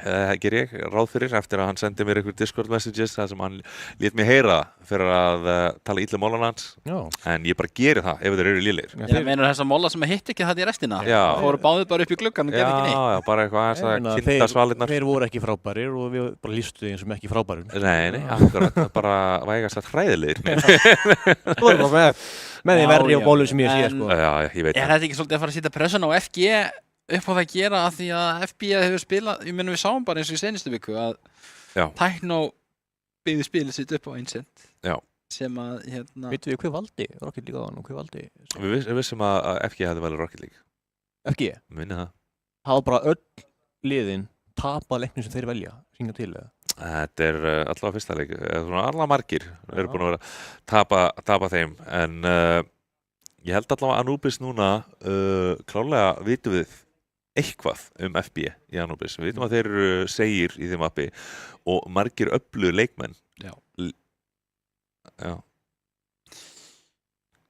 ger ég ráð fyrir, eftir að hann sendi mér einhver Discord messages þar sem hann lét mig heyra fyrir að tala illa mollana hans. En ég bara geri það ef þeir eru lélegir. Ég meinar þess að molla sem hitt ekki þetta í restina? Já. Fóru báðið bara upp í gluggan og gerði ekki neitt? Já, bara eitthvað aðeins að kynna svalirnar. Þeir voru ekki frábærir og við bara lýstu þeim sem ekki frábærir. Nei, akkurat, bara vægast að hræðilegir. Með því verri á bólum sem ég sé, sko. Já, ég veit það. Er þetta ekki svolítið að fara að setja pressun á FG upp á það að gera að því að FB hefur spilað, ég meina við sáum bara eins og í seinustu viku að Tæknó byggði spilið sitt upp á einsend. Já. Sem að, Veitum við hver valdi Rocket League á hann og hver valdi? Við vissum að FG hefði valið Rocket League. FG? Minni það. Hafa bara öll liðin tapað leiknum sem þeir velja, sína til eða? Þetta er allavega fyrsta leik, allavega margir eru búin að vera tapa þeim, en ég held allavega að Anubis núna klárlega vitum við eitthvað FB í Anubis. Við vitum að þeir eru segir í þeim mappi og margir öflugir leikmenn. Já. Já.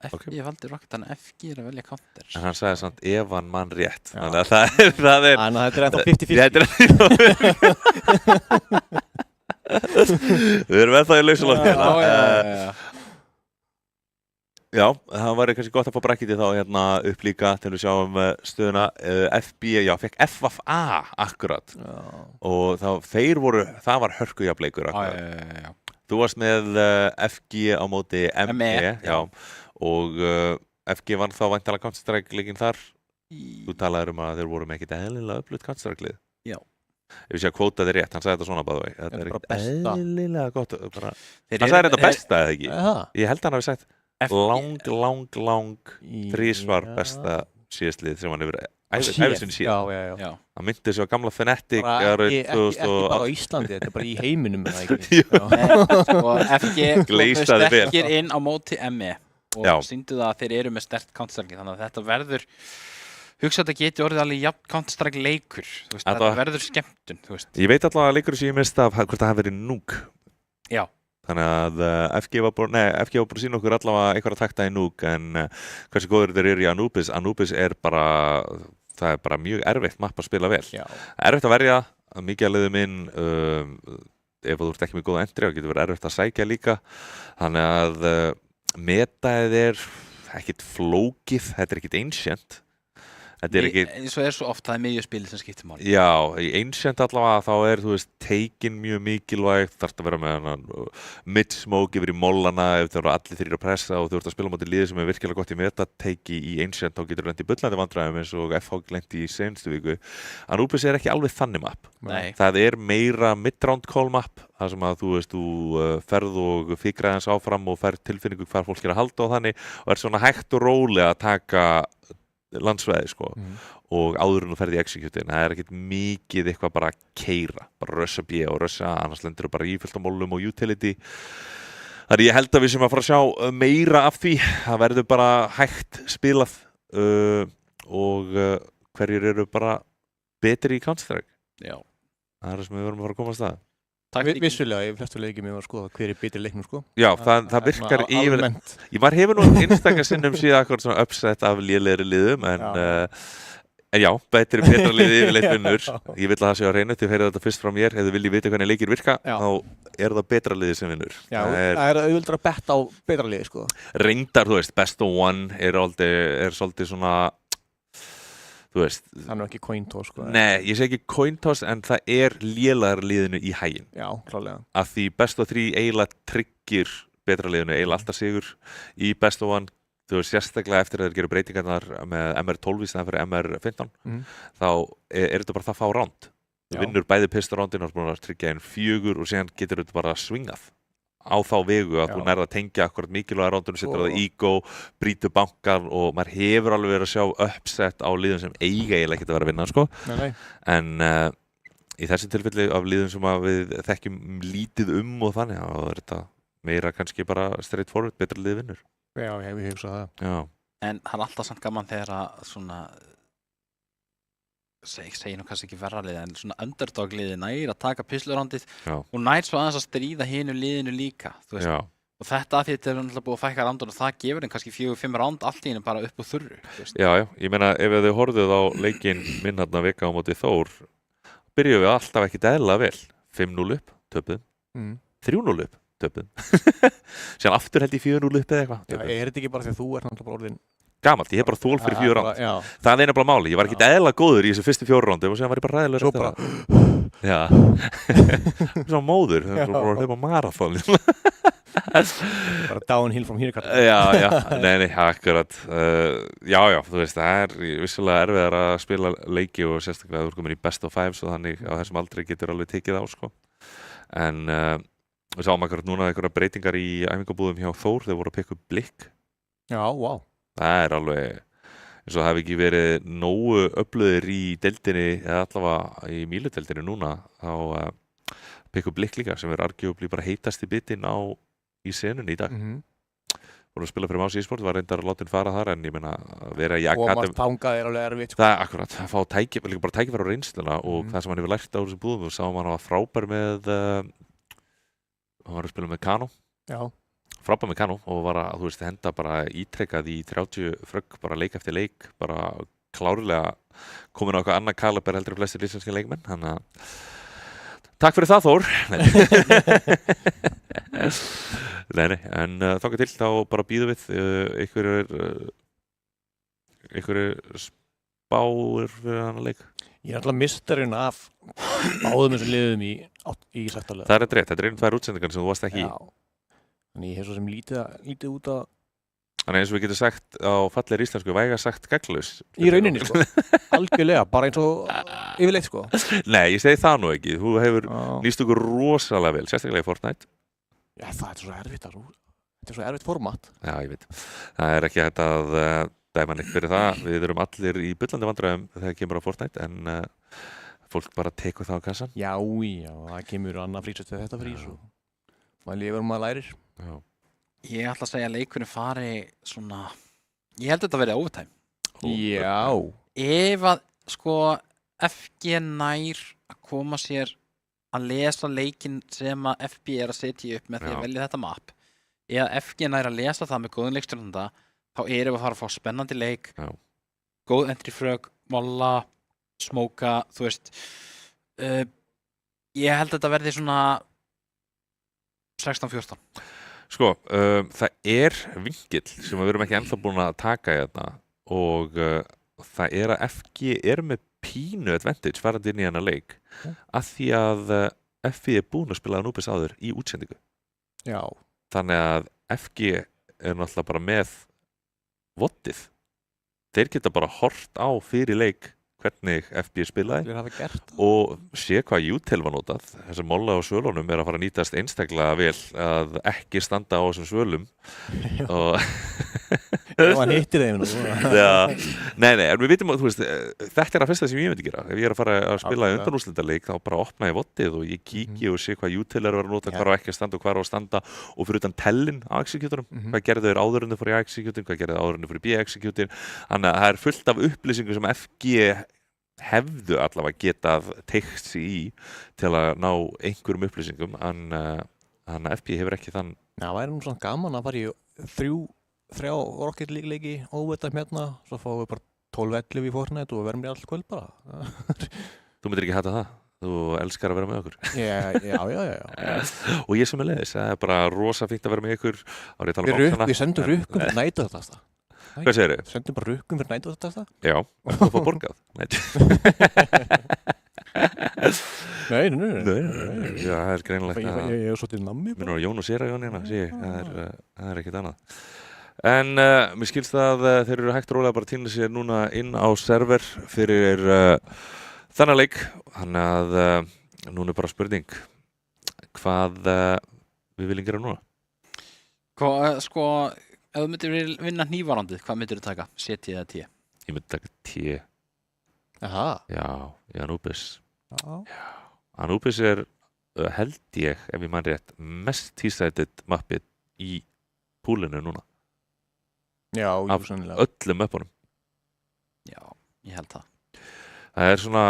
FG valdi Rocket, en FG er að velja Counter. En hann sagði samt ef hann mann rétt. Þannig að það er... Þannig að þetta er ennþá 50-50. Við erum ennþá í lausalofti. Já, það væri kannski gott að fá bracketið þá hérna upp líka til við sjáum stöðuna. FB, fekk FFA akkurat. Og það var hörkujafleikur akkurat. Þú varst með FG á móti ME. Já. Og FG vann þá væntanlega Counter-Strike leikinn þar. Þú talaðir að þeir voru með ekkert eðlilega öflugt Counter-Strike lið. Já. Ef ég sé að kvóta þið rétt, hann sagði þetta svona bæði. Þetta er ekkert eðlilega gott. Hann sagði þetta besta eða ekki? Ég held að hann hafi sagt lang þrísvar besta síðastlið sem hann hefur æfisinn síðan. Já. Hann myndi þessu á gamla Fnatic ekki bara á Íslandi, þetta er bara í heiminum. FG sterkir inn á móti ME og sýndu það að þeir eru með sterkt Counter-Strike, þannig að þetta verður hugsa að þetta geti orðið alveg jafn Counter-Strike leikur, þetta verður skemmtun. Ég veit allavega að leikur sem ég mista af hvort það hafi verið Nuke. Já. Þannig að FG var bara að sína okkur allavega einhverja takta í Nuke, en hversu góður þeir eru í Anubis. Anubis er bara, það er bara mjög erfitt mapp að spila vel. Erfitt að verja, mikið að liðum inn, ef þú ert ekki með góða entry, þá getur verið erfitt að sækja líka. Þannig að metaðið er ekkert flókið, þetta er ekkert ancient. Þetta er ekki... Eins og svo oft, það miðjuspilið sem skiptir máli. Já, í Ancient allavega þá þú veist, taken mjög mikilvægt, þarfst að vera með hann mid-smoke yfir í mollana ef þeir eru allir þrír að pressa og þú ert að spila á móti liði sem er virkilega gott í meta-take í Ancient, þá getur þú lent í bullandi vandræðum eins og FH lent í seinustu viku. Anubis er ekki alveg þannig map. Nei. Það er meira mid-round call map, þar sem að þú veist, þú ferð og fikraði hans áfram og ferð tilfinningu hvað fólk er að halda á þannig og svona hægt og rólega að taka landsvæði sko og áður en þú ferði í executin, það er ekkert mikið eitthvað bara að keyra, bara rössa B og rössa A, annars lendur þú bara í fullt á mólum og utility. Þannig ég held að við sem að fara að sjá meira af því, það verður bara hægt spilað og hverjir eru bara betri í Counter-Strike. Já. Það er það sem við verðum að fara að koma að stað. Vissulega, ég flestu leikjum ég var að skoða hver er betri leiknum sko. Já, það virkar yfir... Maður hefur nú einstakar sinnum síðan akkur svona uppsett af lélegri liðum, en já, betra liði yfirleitt vinnur. Ég vil að það sé á hreinu, þið heyrðu þetta fyrst frá mér, ef þið viljið vita hvernig leikir virka, þá er það betra liði sem vinnur. Já, það er auðvitað að betta á betra liði sko. Reyndar, þú veist, best of one er svolítið svona... Þú veist... Það er ekki coin toss sko. Nei, ég segi ekki coin toss en það er lélegar liðinu í hæginn. Já, klálega. Af því best of 3 eiginlega tryggir betra liðinu eiginlega alltaf sigur í best of 1. Þú veist, sérstaklega eftir að þeir gera breytingarnar með MR12 í staðan fyrir MR15 þá þetta bara það fá ránd. Þú vinnur bæði pistol-rándin og búin að tryggja 4 og síðan getur þetta bara svingað á þá vegu að þú nærða að tengja akkurat mikilvæga rándunum, setur það ego, brýtur bankan og maður hefur alveg verið að sjá uppsett á liðum sem eiginlega ekkert að vera að vinna sko. En í þessu tilfelli af liðum sem við þekkjum lítið og þannig þá er þetta meira kannski bara straight forward, betra lið vinnur. Já, ég hugsa það. Já. En það er alltaf samt gaman þegar að svona segi nú kannski ekki verra liði, en svona underdog liði nær að taka pistol-rándið og nær svo aðeins að stríða hinu liðinu líka, þú veist. Og þetta að því þetta er náttúrulega búið að fækka rándun og það gefur þeim kannski 4-5 ránd allt í hennu bara upp úr þurru. Já, ég meina ef þið horfðuð á leikinn minn hérna vika á móti Þór, byrjuðum við alltaf ekkert eðlilega vel. 5-0 upp, töpuðum. 3-0 upp, töpuðum. Síðan aftur held ég 4-0 upp eða eitthvað. Já, er þetta ekki bara því að þú er náttúrulega bara orðin gamalt, ég hef bara þól fyrir 4 ránd. Það er nefnilega máli, ég var ekkert eðlilega góður í þessu fyrstu 4 rándum og síðan var ég bara ræðilegur eftir það. Já, svona móður, það er bara hlaupa marathon. Bara downhill from here. Já, nei, akkurat. Já, þú veist, það er vissulega erfiðar að spila leiki og sérstaklega að þú er komin í best of 5 og þannig á þessum aldrei getur alveg tekið á, sko. En við sáum akkurat núna einhverja breytingar í æfingabúðum hjá Þór, þeir voru að pikka upp blikk. Já, vá. Það er alveg, eins og það hefði ekki verið nógu öflugir í deildinni, eða allavega í míludeildinni núna, þá pikka upp blikk líka, sem er arguably bara heitast í bitinn í senunni í dag. Voru að spila fyrir Mási e-sport, var reyndar látin fara þar, en ég meina að vera í akademi... Og maður þangað er alveg erfitt. Það er akkurat, að fá líka bara tækifæri á reynsluna og það sem hann hefur lært á þessum búðum, og sáum hann var frábær með, hann var að spila með Kano. Já. Frábær með Kano og var að, þú veist, henda bara ítrekkað í 30 frögg, bara leik eftir leik, bara klárlega komin á eitthvað annað kaliber heldur en flestir íslenskir leikmenn, þannig að takk fyrir það, Þór! Nei, en þangað til, þá bara býðum við einhverju spáir fyrir hann að leik. Ég er alltaf mistarinn af báðum þessum liðum í sættalega. Það er rétt, þetta er 2 útsendingar sem þú varst ekki í. Þannig ég hef svo sem lítið út að... Þannig eins og við getum sagt á fallegri íslensku, væga sagt gagnlaus. Í rauninni, sko. Algjörlega, bara eins og yfirleitt, sko. Nei, ég segi það nú ekki. Þú hefur nýst okkur rosalega vel, sérstaklega í Fortnite. Já, það er svo erfitt. Þetta er svo erfitt format. Já, ég veit. Það er ekki hægt að dæma neitt fyrir það. Við erum allir í bullandi vandræðum þegar kemur á Fortnite, en fólk bara tekur það á kassan. Já, það kemur annað frís eftir þetta frís og maður lifir og maður lærir. Já. Ég ætla að segja að leikunum fari svona... Ég held að þetta verði overtime. Já. Ef að, sko, FG nær að koma sér að lesa leikinn sem að FB er að setja upp með því að velja þetta map, eða FG nær að lesa það með góðum leikstjórnanda, þá erum við að fara að fá spennandi leik, góð entry frögg, molla, smóka, þú veist. Ég held að þetta verði svona 16-14. Sko, það er vingill sem við erum ekki ennþá búin að taka í þetta og það að FG með pínu advantage farandi inn í hennar leik að því að FG búin að spila Anubis áður í útsendingu. Já. Þannig að FG náttúrulega bara með vottið. Þeir geta bara hort á fyrir leik hvernig FB spilaði og sé hvað Util var notað. Þessar molla á svölunum að fara að nýtast einstaklega vel að ekki standa á þessum svölum og ef hann hittir þeim Nei, en við vitum að þetta að fyrsta sem ég myndi gera. Ef ég að fara að spila í undanúrslitaleik þá bara opna ég vottið og ég kíki og sé hvað Util að vera að nota, hvar á ekki að standa og hvar á að standa og fyrir utan tellin á executorum. Hvað gerðu þeir áður en þeir fóru í executing, hvað gerðu þeir áður en þeir fóru í B-executing. Þannig að það fullt af upplýsingum sem FG hefðu allavega getað teygt sig í til að ná einhverjum upplýsingum en FB hefur ekki þann. Já, það væri nú svona gaman að fara í þrjá Rocket League leiki óvita hérna, svo fáum við bara 12-11 í Fortnite og verðum við all kvöld bara. Þú myndir ekki hata það? Þú elskar að vera með okkur. Já. Og ég sem leiðis, það bara rosa fínt að vera með ykkur. Við sendum rukkum fyrir nætu þetta. Hvað segir þið? Sendum bara rukkum fyrir nætu þetta? Já, og þú fá borgað. Nei. Já, það greinilegt að ég svo til nammi. Mér Jón og Séra Jón hérna, það ekkert annað. En mér skilst að þeir eru hægt rólega bara tína sér núna inn á server fyrir þennan leik. Þannig að núna bara spurning hvað við viljum gera núna. Sko, ef þú myndir vinna hnífarandið, hvað myndir þú taka? C, T eða T? Ég myndi taka T. Aha. Já, í Anubis. Já. Anubis held ég, ef ég man rétt, mest T-sided mappið í púlinu núna. Já, af öllum mappunum. Já, ég held það. Það svona,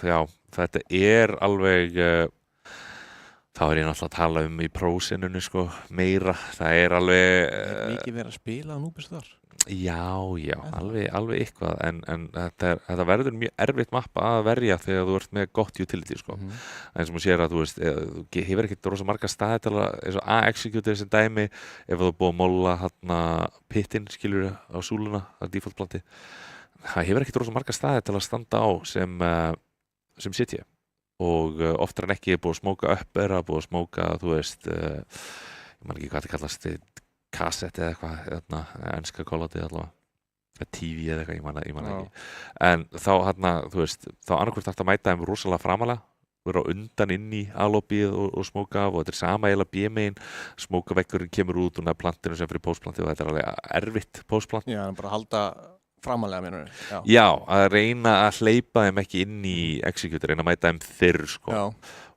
já, þetta alveg, þá ég náttúrulega að tala í prósinunni, sko, meira. Það alveg... mikið verið að spila Anubis þar? Já, alveg eitthvað, en þetta verður mjög erfitt mappa að verja þegar þú ert með gott utility, sko. En sem þú sér að, þú hefur ekkert rosa marga staði til að, eins og A-execute þessi dæmi, ef þú búið að molla pittin, skilur á súluna, að default planti. Það hefur ekkert rosa marga staði til að standa á sem CT. Og oftar en ekki búið að smóka upp búið að smóka, ég man ekki hvað þetta kallast, kassett eða eitthvað, enska kóllatið allavega, TV eða eitthvað, ég man ekki. En þá þá annarkvort hægt að mæta þeim rosalega framalega, vera á undan inn í A-lobbyið og smóka af og þetta sama eiginlega B-megin, smókavekkurinn kemur út og næða plantinu sem fyrir postplantið og þetta alveg erfitt postplant. Já, bara að halda framalega meinur. Já, að reyna að hleypa þeim ekki inn í execute, reyna að mæta þeim fyrr, sko. Já.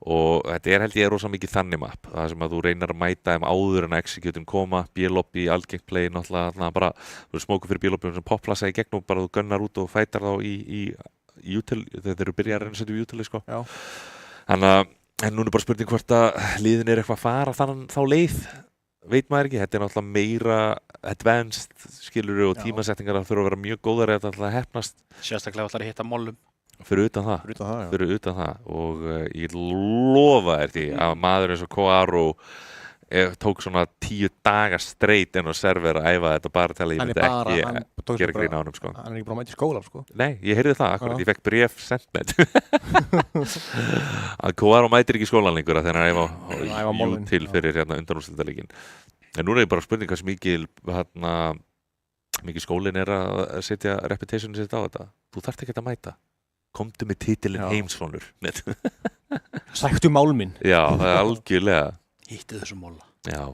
Og þetta held ég rosa mikið þannig mapp, það sem að þú reynar að mæta þeim áður en að executum koma, B-lobby, algengt play, náttúrulega bara, þú smóku fyrir B-lobby sem popplasa í gegn og bara þú gunnar út og fætar þá í util, þegar þeir eru byrjað að reyna að setja í utili, sko. Já. Þannig að, en núna bara spurning hvort að liðin eitthvað að fara þá leið, veit maður ekki, þetta náttúrulega meira advanced, skilur og tímasettingar að þurfa að vera mjög góðar eða alltaf hefnast. Sérstaklega ætlar að hitta mollum. Fyrir utan það og ég lofa þér því að maður eins og Koaro tók svona 10 daga straight inn á server að æfa þetta bara til að ég myndi ekki gera grín á honum, sko. Hann ekki bara mætt í skóla, sko. Nei, ég heyrði það akkurat, ég fekk bréf sent með að Koaro mætir ekki skólan lengur að þegar hann æfa util fyrir undanúrslitaleikin. En núna er bara spurning hvað mikið skólinn að setja reputationin sitt á þetta. Þú þarft ekki að mæta. Komdu með titilinn heimsfónur. Sæktu mál minn. Já, það algjörlega. Hittu þessu móla. Já,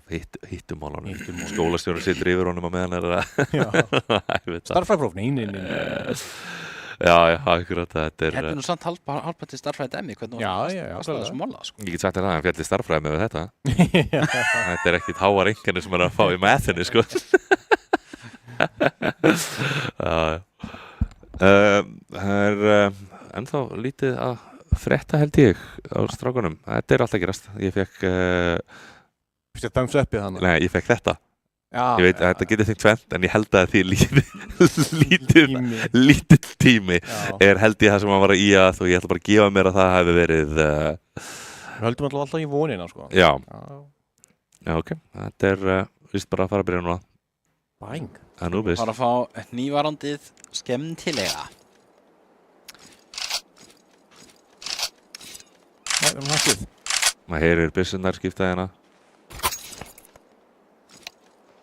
hittu mólanum. Skólastjórinn situr yfir honum að meðan Starffræðipróf, nei. Já, akkurat, þetta Hérna nú samt halvpartið starffræði dæmi, hvernig varst þessu móla, sko. Ég get sagt þér það, hann fjalli starffræði með þetta. Þetta ekkit háar einhvernig sem að fá í mathinu, sko. Já. Það ennþá lítið að frétta held ég á strákunum. Þetta alltaf gerast. Ég fekk Fyrstu thumbs upið þannig? Nei, ég fekk þetta. Já, ég veit að þetta getur þengt tvent en ég held að því lítill tími held ég það sem að vara í og ég ætla bara að gefa mér að það hefði verið Við höldum alltaf í vonina, sko. Já, ok. Þetta vist bara að fara að byrja núna. Bang. Anubis. Bara að fá hnífarandið skemmtilega. Nei, við erum hættið. Maður heyrir byssunar skipta hérna.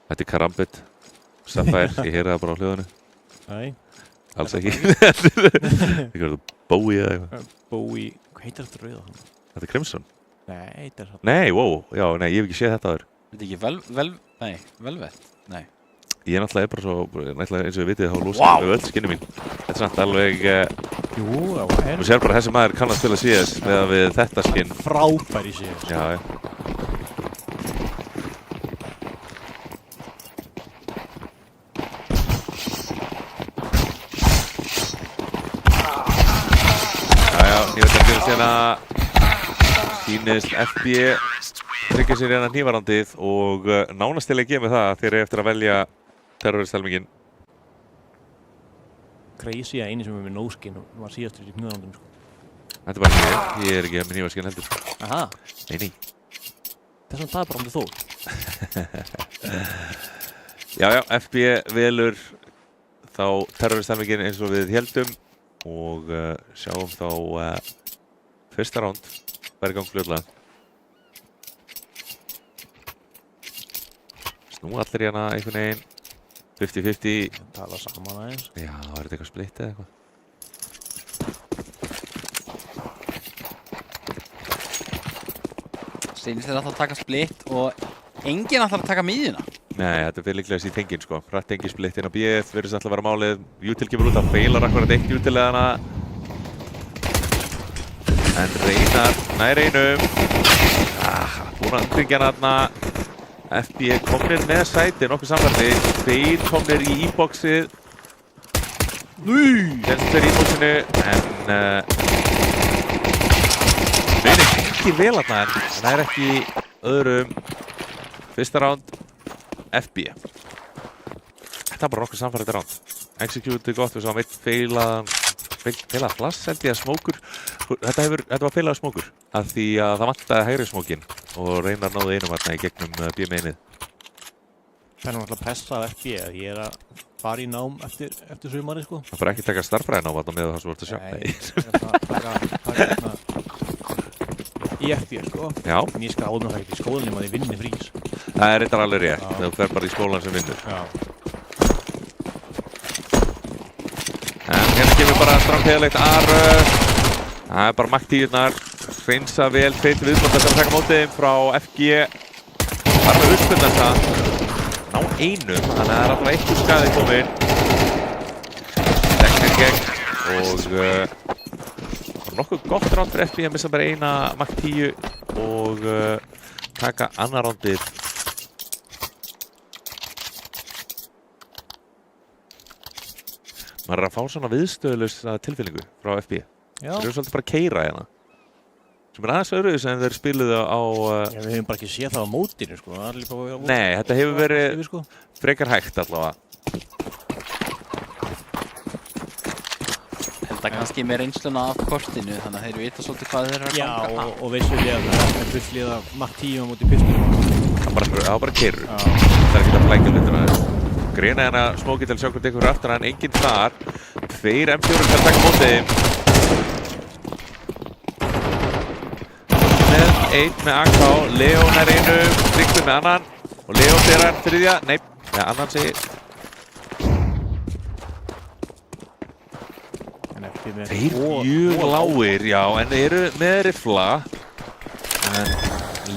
Þetta er Karambit. Sapphire, ég heyri það bara á hljóðinu. Nei. Alls ekki. Ég verður Bowie eða eitthvað. Bowie, hvað heitir þetta rauða? Þetta er Crimson. Nei, þetta er það. Nei, wow, já, nei, ég hef ekki séð þetta áður. Þetta ekki velvet? Nei. Ég er náttúrulega bara svo, eins og við vitið, þá lúsum við öll skinni mín. Þetta er samt alveg, jú, það er. Þú sér bara þessi maður kann að spila CS með við þetta skinn. Frábær í CS. Já, ég veit ekki hérna sýnist FB tryggja sér hérna hnífarandið og nánast til að gefa mig það þegar ég eftir að velja terroristhelmingin. Crazy að eini sem er með no-skin var síðastur í hnífarandum, sko. Þetta er bara ég er ekki með hnífarskinn heldur. Aha. Nei. Þessum það er bara Þór. Já, FB velur þá terroristhelmingin eins og við héldum og sjáum þá fyrsta ránd verið gang fljótlega. Snú allir hérna einhvern veginn 50-50. Tala saman aðeins. Já, er þetta eitthvað splitt eða eitthvað? Sýnist þeir alltaf að taka splitt og enginn alltaf að taka miðjuna. Nei, þetta fyrir líklega í tengin sko. Rætt tengi splitt inn á B-ið, verðist alltaf að vera málið. Util kemur út, það feilar akkurat eitt utilegana. En reynar, nær einum. Búin að undringja þarna. FB komnir með sæti, nokkuð samverði. Þeir komnir í e-boxið. Kjensl er í e-boxinu, en reynir ekki vel þarna, en það er ekki öðrum. Fyrsta ránd, FB. Þetta er bara nokkuð samfærandi ránd. Execute gott, við sáum eitt feilað flass held ég að smókur. Þetta var feilað smókur af því að það vantaði hægri smókin og reynar náði einum þarna í gegnum B-mainið. Það er náttúrulega að pressa af FB að ég er að fara í nám eftir sumari, sko. Það bara ekki taka starffræðinám þarna með það sem þú ert að sjá. Nei, taka hérna í FB, sko. Já. En ég skal áður það ekki í skólanum að ég vinni frís. Það er reyndar alveg rétt, þegar þú fer bara í skólan sem vinnur. Já. En hérna kemur bara stramheiðalegt Aröf. Það er bara makt-tíurnar. Hreinsa vel, feit viðbóta sem að taka mótið þeim frá FG. Bara með uppspunna þetta. Ná einum, þannig að það er alltaf eitthvað skaði komin. Deknir gegn og nokkuð gott ránd fyrir FB að missa bara eina makt-tíu og taka annar rándið. Maður er að fá svona viðstöðulausa tilfinningu frá FB. Já. Þeir eru svolítið bara að keyra hérna. Sem er aðeins öðruvísi en þeir spiluðu á... Já, við hefum bara ekki séð það á mótinu, sko. Nei, þetta hefur verið frekar hægt allavega. Held að kannski með reynsluna af kortinu, þannig að þeir vita svolítið hvað þeir eru að ganga. Já, og vissulega að það er fullið að margt 10 á móti pistunum. Það var bara keyrur. Það er ekki að flækja hlutina. Greina hérna smókið til að sjá hvort einhver aftur en enginn þar. 2 M4 til að taka mótið. Með 1 með AK, Leon er einum, Tryggvi með annan og Leon fyrir hann þriðja. Nei, annan segir. Þeir mjög lágir, já, en eru með rifla. En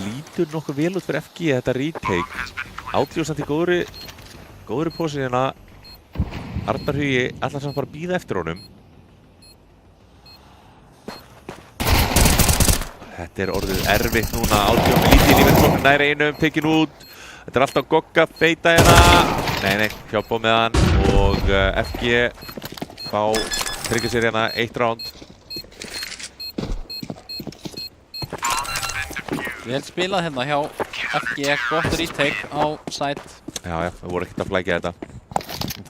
lítur nokkuð vel út fyrir FG þetta retake. Átljós samt í góðri pósíuna. Arnar Hugi ætlar samt bara að bíða eftir honum. Þetta er orðið erfitt núna. Átljós með lítið í verðflokk nær einum, tekin út. Þetta er alltaf Gogga, feita hérna. Nei, hjálpa með hann og FG fá tryggja sér hérna 1 ránd. Vel spilað hérna hjá FG, gott retake á site. Já, það voru ekkert að flækja þetta.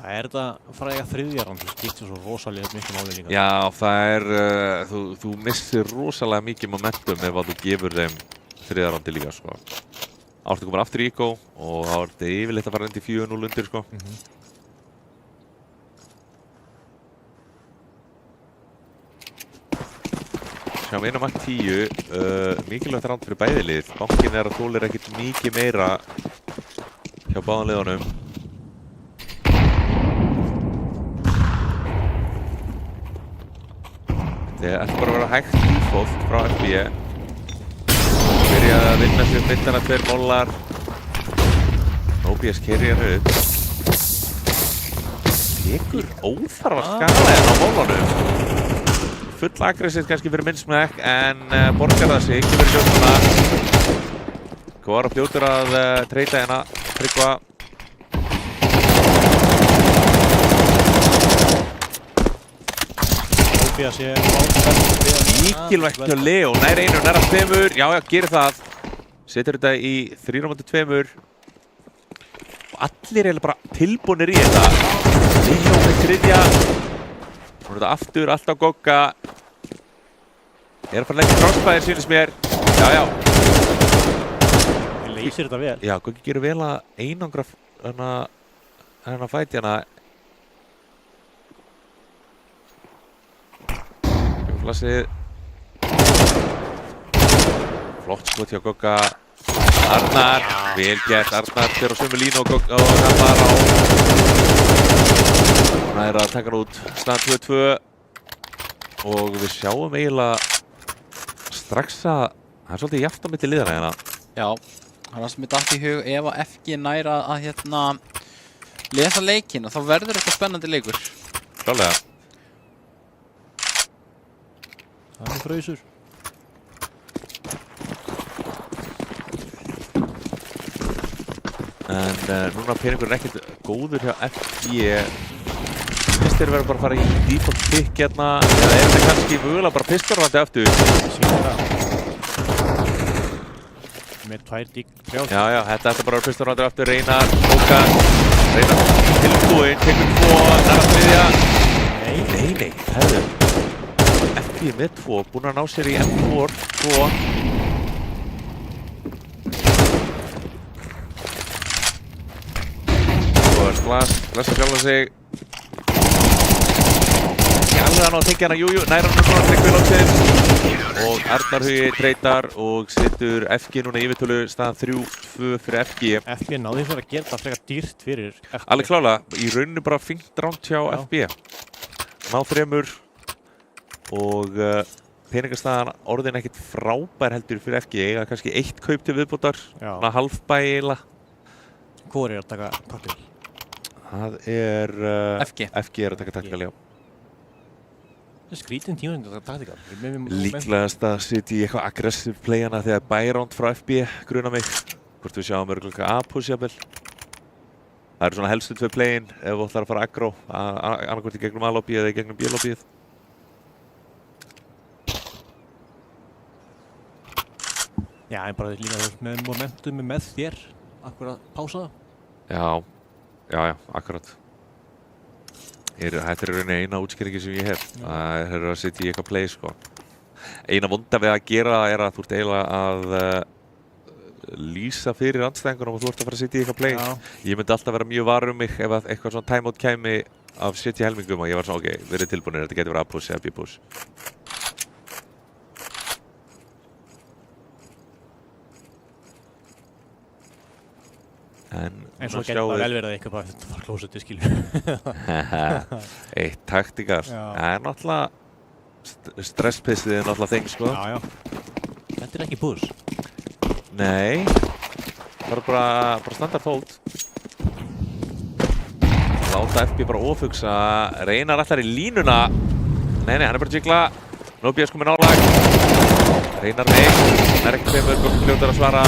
Það er þetta fræga þriðja ránd, það skiptir svo rosalega mikið máli líka. Já, það er, þú missir rosalega mikið momentum ef að þú gefur þeim þriðja rándi líka, sko. Áttu komin aftur í Eco og þá er þetta yfirleitt að fara undir 4-0 undir, sko. hjá meina makt 10, mikilvægt ránd fyrir bæði lið. Bankin að þolir ekkert mikið meira hjá báðum liðunum. Þetta ætti bara að vera hægt default frá FB. Byrja að vinna sér myndana 2 mollar. OBS kerjar upp. Tekur óþarfa skala hérna á mólunum. Full aggressivt kannski fyrir minn smekk, en borgar það sig, ekki verið ljósuna. Góðar og fljótur að treyta hérna, Tryggva. Mikilvægt hjá Leo, nær 1, nær að 2, já, gerir það. Setur þetta í 3-2. Og allir eiginlega bara tilbúnir í þetta. Leo með 3. Nú er þetta aftur, alltaf Gogga. Að fara að leggja crossfire, sýnist mér. Já. Leysir þetta vel. Já, Goggi gerir vel að einangra hérna fæti hérna. Flassið. Flott skot hjá Gogga. Arnar, vel gert. Arnar fyrir á sömu línu og Gogga og hann var á. Hann að taka hann út. Staðan 2-2. Og við sjáum eiginlega strax að það er svolítið jafnt á milli liðana hérna. Já, það er það sem er dætt í hug ef að FG næra að lesa leikinn og þá verður þetta spennandi leikur. Klálega. Það er frausur. En núna peningurinn ekkert góður hjá FG. Finnst þér verður bara að fara í default pick hérna, eða er þetta kannski mögulega bara pistorvandi aftur? Með 2 dík. Já, þetta ætti bara að vera pistorvandi aftur. Reynar, Gogga, Reynar tilbúinn, tekur 2, nær að 3. Nei, hefðu. FG með 2, búinn að ná sér í M4, 2. Svo er Glasa sjálfa sig. Alveg hann á að tengja hana, jújú, nær hann svona Tryggvi loksins. Og Arnar Hugi treytar og setur FG núna í yfirtölu, staðan 3-2 fyrir FG. FG náði þess að gera það frekar dýrt fyrir FG. Alveg klálega, í rauninu bara fínt ránt hjá FB. Ná 3 og peningastaðan orðin ekkert frábær heldur fyrir FG. Eiga kannski 1 kaup til viðbótar, svona halfbæ eiginlega. Hvor er að taka taktikal? Það er FG er að taka taktikal, já. Skrítin tímurinn að taka taktikal. Líklegast að sitja í eitthvað aggressive playana þegar bæránd frá FB gruna mig. Hvort við sjáum örgulega A-push jafnvel. Það eru svona helstu 2 playin ef þú ætlar að fara aggro. Annarkvort í gegnum A-lobby eða í gegnum B-lobbyið. Já, en bara líka með momentum með þér. Akkur að pása Já, það. akkurat. Þetta er rauninni eina útskýringi sem ég hef. Það er að sitja í eitthvað play, sko. Eina vonda við að gera er að þú ert eiginlega að lýsa fyrir andstæðingunum og þú ert að fara að sitja í eitthvað play. Ég myndi alltaf vera mjög var mig ef eitthvað svona timeout kæmi af 70 helmingum og ég var svona, ok, verið tilbúinir, þetta getur verið A-push eða B-push. En svo getur það vel verið að eitthvað bara þetta var klósetti, skilur. Eitt taktikar. Það er náttúrulega stresspissið er náttúrulega þeng, sko. Já. Þetta er ekki push. Nei. Það er bara standard hold. Láta FB bara ofugsa. Reynar allar í línuna. Nei, hann er bara að jigla. Nobias komið nálag. Reynar nei. Það er ekki 2 Goggi fljótar að svara.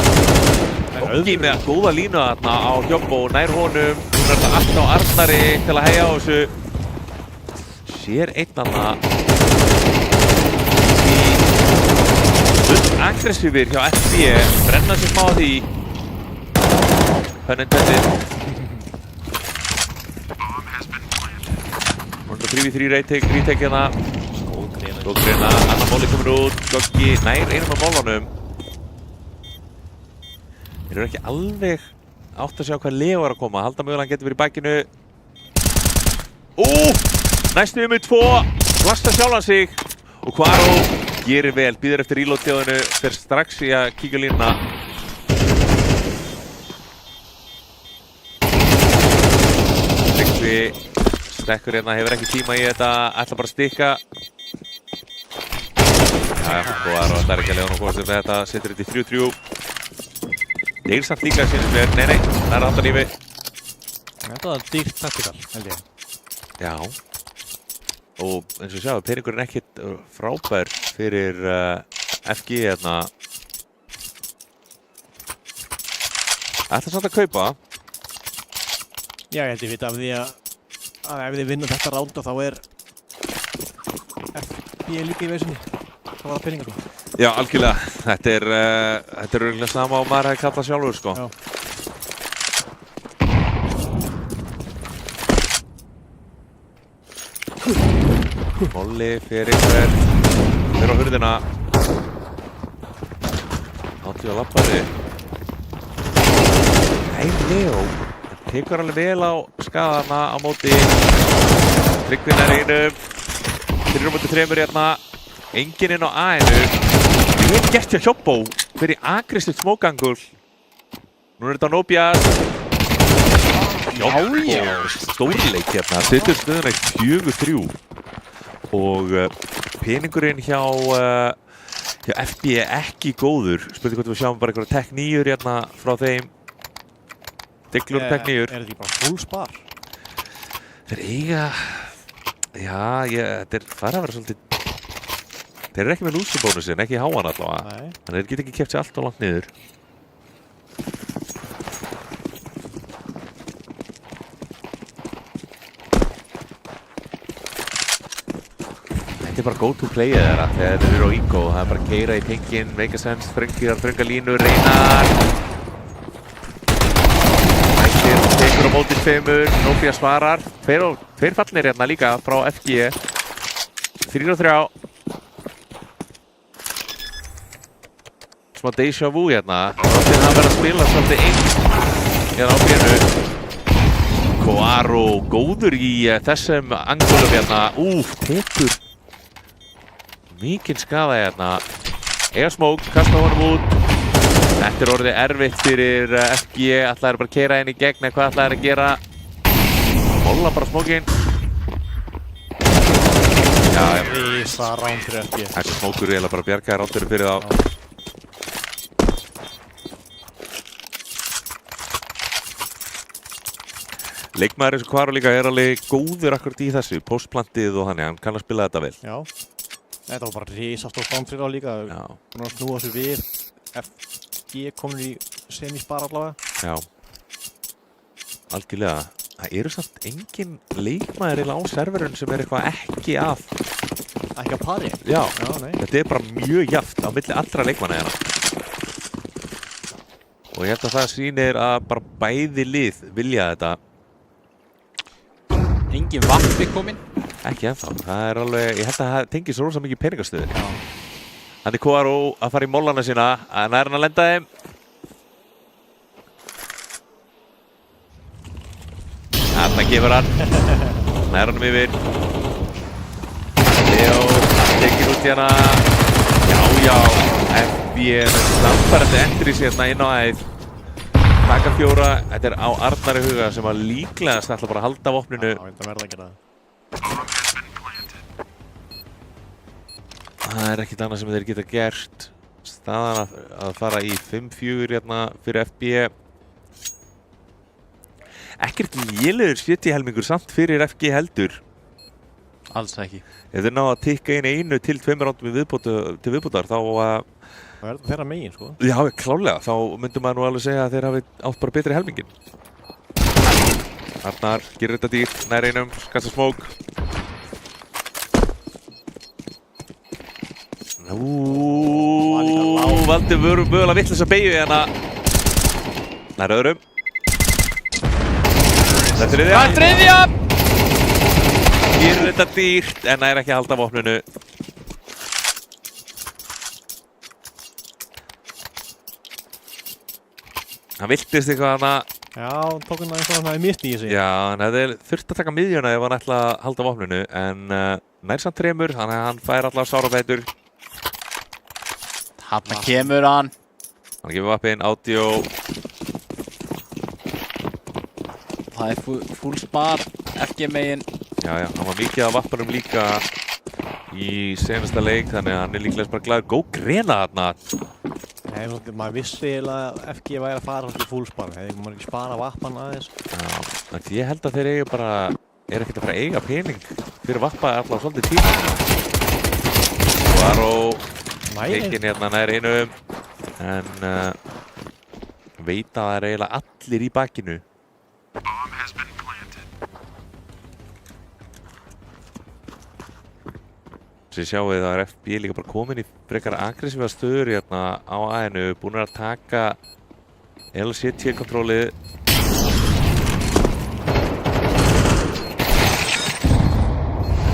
Goggi með góða línu þarna á Hjobbo, nær honum. Núna er þetta allt á Arnari til að heyja á þessu. Sér einn þarna. Full aggressífir hjá FB. Brenna sér smá á því. Pun intended. Núna 3v3 retake hérna. Góð greina, annar móli komur út. Goggi nær einum af mólunum. Þeir eru ekki alveg átt að sjá hvað Leo er að koma. Halda mögulega hann getur verið í bakinu. Næstu með 2. Blasta sjálfan sig. Og Kvaró gerir vel, býður eftir reload-tjóðinu, fer strax í að kíkja línuna. Tryggvi stekkur hérna, hefur ekki tíma í þetta, ætla bara að stikka. Koaro ætlar ekki að leiða hann að komast upp með þetta, setur þetta í 3-3. Deyr samt líka sínum mér, nei, það er aftan lífi. Þetta var dýrt taktikal, held ég. Já. Og eins og sjáum, peningurinn er ekkert frábær fyrir FG hérna. Ætla samt að kaupa. Já, ég held ég vita af því að ef þið vinnum þetta ránd og þá er FG líka í veisinni. Það var það peningar sko. Já, algjörlega. Þetta er örugglega sama og maður hefði kallað sjálfur sko. Já. Molli fyrir á hurðina. Átti á lappari. Nei, Leo. Tekur alveg vel á skaðana á móti. Tryggvin er einum. 3-3 hérna. Enginn inn á A-inu. Vel gert hjá Hjobbo. Fyrir aggressivt smókangul. Nú er þetta Nóbjas. Hjobbo. Stórleik hérna. Setur stöðuna í 4-3. Og peningurinn hjá FB er ekki góður. Spurning hvort við sjáum bara einhverja Tech 9 hérna frá þeim. Diglur Tech 9. Er þetta ekki bara full spar? Þeir eiga... Já, þetta er farið að vera svolítið... Þeir eru ekki með lúsubónusin, ekki háan allavega. Nei. Þannig þeir geta ekki keppt sér allt og langt niður. Þetta er bara go to play þeirra þegar þeir eru á Ingo. Það er bara að keyra í pingin, make a sense, þrönga línu, reynar. Ættir, tekur á móti 5, Nóbía svarar. Tveir fallnir hérna líka frá FG. 3-3. Smá déjà vu hérna. Þannig að hann verður að spila svolítið einn hérna á bínu. Koaro góður í þessum angulum hérna. Tekur mikinn skaða hérna. Eiga smók, kasta honum út. Þetta er orðið erfitt fyrir FG. Ætlaði bara að keyra inn í gegn eða hvað ætlaði að gera. Molla bara smókinn. Já. Rísa ránd fyrir FG. Þessi smókur er eiginlega bara bjargaði rándurum fyrir þá. Leikmaður eins og Koaro líka er alveg góður akkurat í þessu. Postplantið og hann kann að spila þetta vel. Já. Þetta var bara risastórt ránd fyrir þá líka. Já. Búin að snúa sig við. FG komin í semispar allavega. Já. Algjörlega. Það eru samt engin leikmaður eiginlega á serverun sem er eitthvað ekki að... Ekki að pari? Já. Já, nei. Þetta er bara mjög jafnt á milli allra leikmanna hérna. Og ég held að það sýnir að bara bæði lið vilja þetta. Engin vappi kominn. Ekki ennþá. Það er alveg... Ég held að það tengir svo rosa mikið peningastöður. Já. Þannig Koaro að fara í mollana sína. Nær hann að lenda þeim. Þarna gefur hann. Nær hann yfir. Leo tekir út hérna. Já. FB er samfærandi entries hérna inn á æð. Taka 4. Þetta er á Arnari Huga sem að líklegast ætla bara að halda vopninu. Já, þetta verða að gera það. Það er ekkert annað sem þeir geta gert. Staðan að fara í 5-4 hérna fyrir FB. Ekkert lélegur sjötihelmingur samt fyrir FG heldur. Alls ekki. Ef þeir ná að tikka inn 1 til 2 rándum til viðbótar þá... Það er þeirra megin, sko. Já, klálega. Þá myndum maður nú alveg segja að þeir hafi átt bara betri helmingin. Arnar gerir þetta dýrt, nær einum, kasta smók. Valdi mögulega vitlaus að beygju hérna. Nær öðrum. Það er þriðja. Það er þriðja! Gerir þetta dýrt en nær ekki að halda vopninu. Hann viltist eitthvað hana. Já, tók hann eitthvað hann hafði mist í þessu. Já, hann hefði þurft að taka miðjuna ef hann ætla að halda vopninu en nær samt 3, þannig að hann fær allavega sárabætur. Þarna kemur hann. Hann gefur vappinn, audio. Það er full spar, FG megin. Já, hann var mikið að vappanum líka í senasta leik, þannig að hann er líklega bara glaður. Góð grena þarna. Nei, maður vissi eiginlega að FG væri að fara svolítið fullspar. Hefði maður ekki spara vappan aðeins. Já, en ég held að þeir eiga bara, er ekkert að fara að eiga pening fyrir vappa allavega svolítið tíma. Varó, tekin hérna nær einum, en veit að það er eiginlega allir í bakinu. Þess að sjáum við að það er FB líka bara komin í frekar aggressífa stöður hérna á A-inu, búin að taka LCT-kontrólið.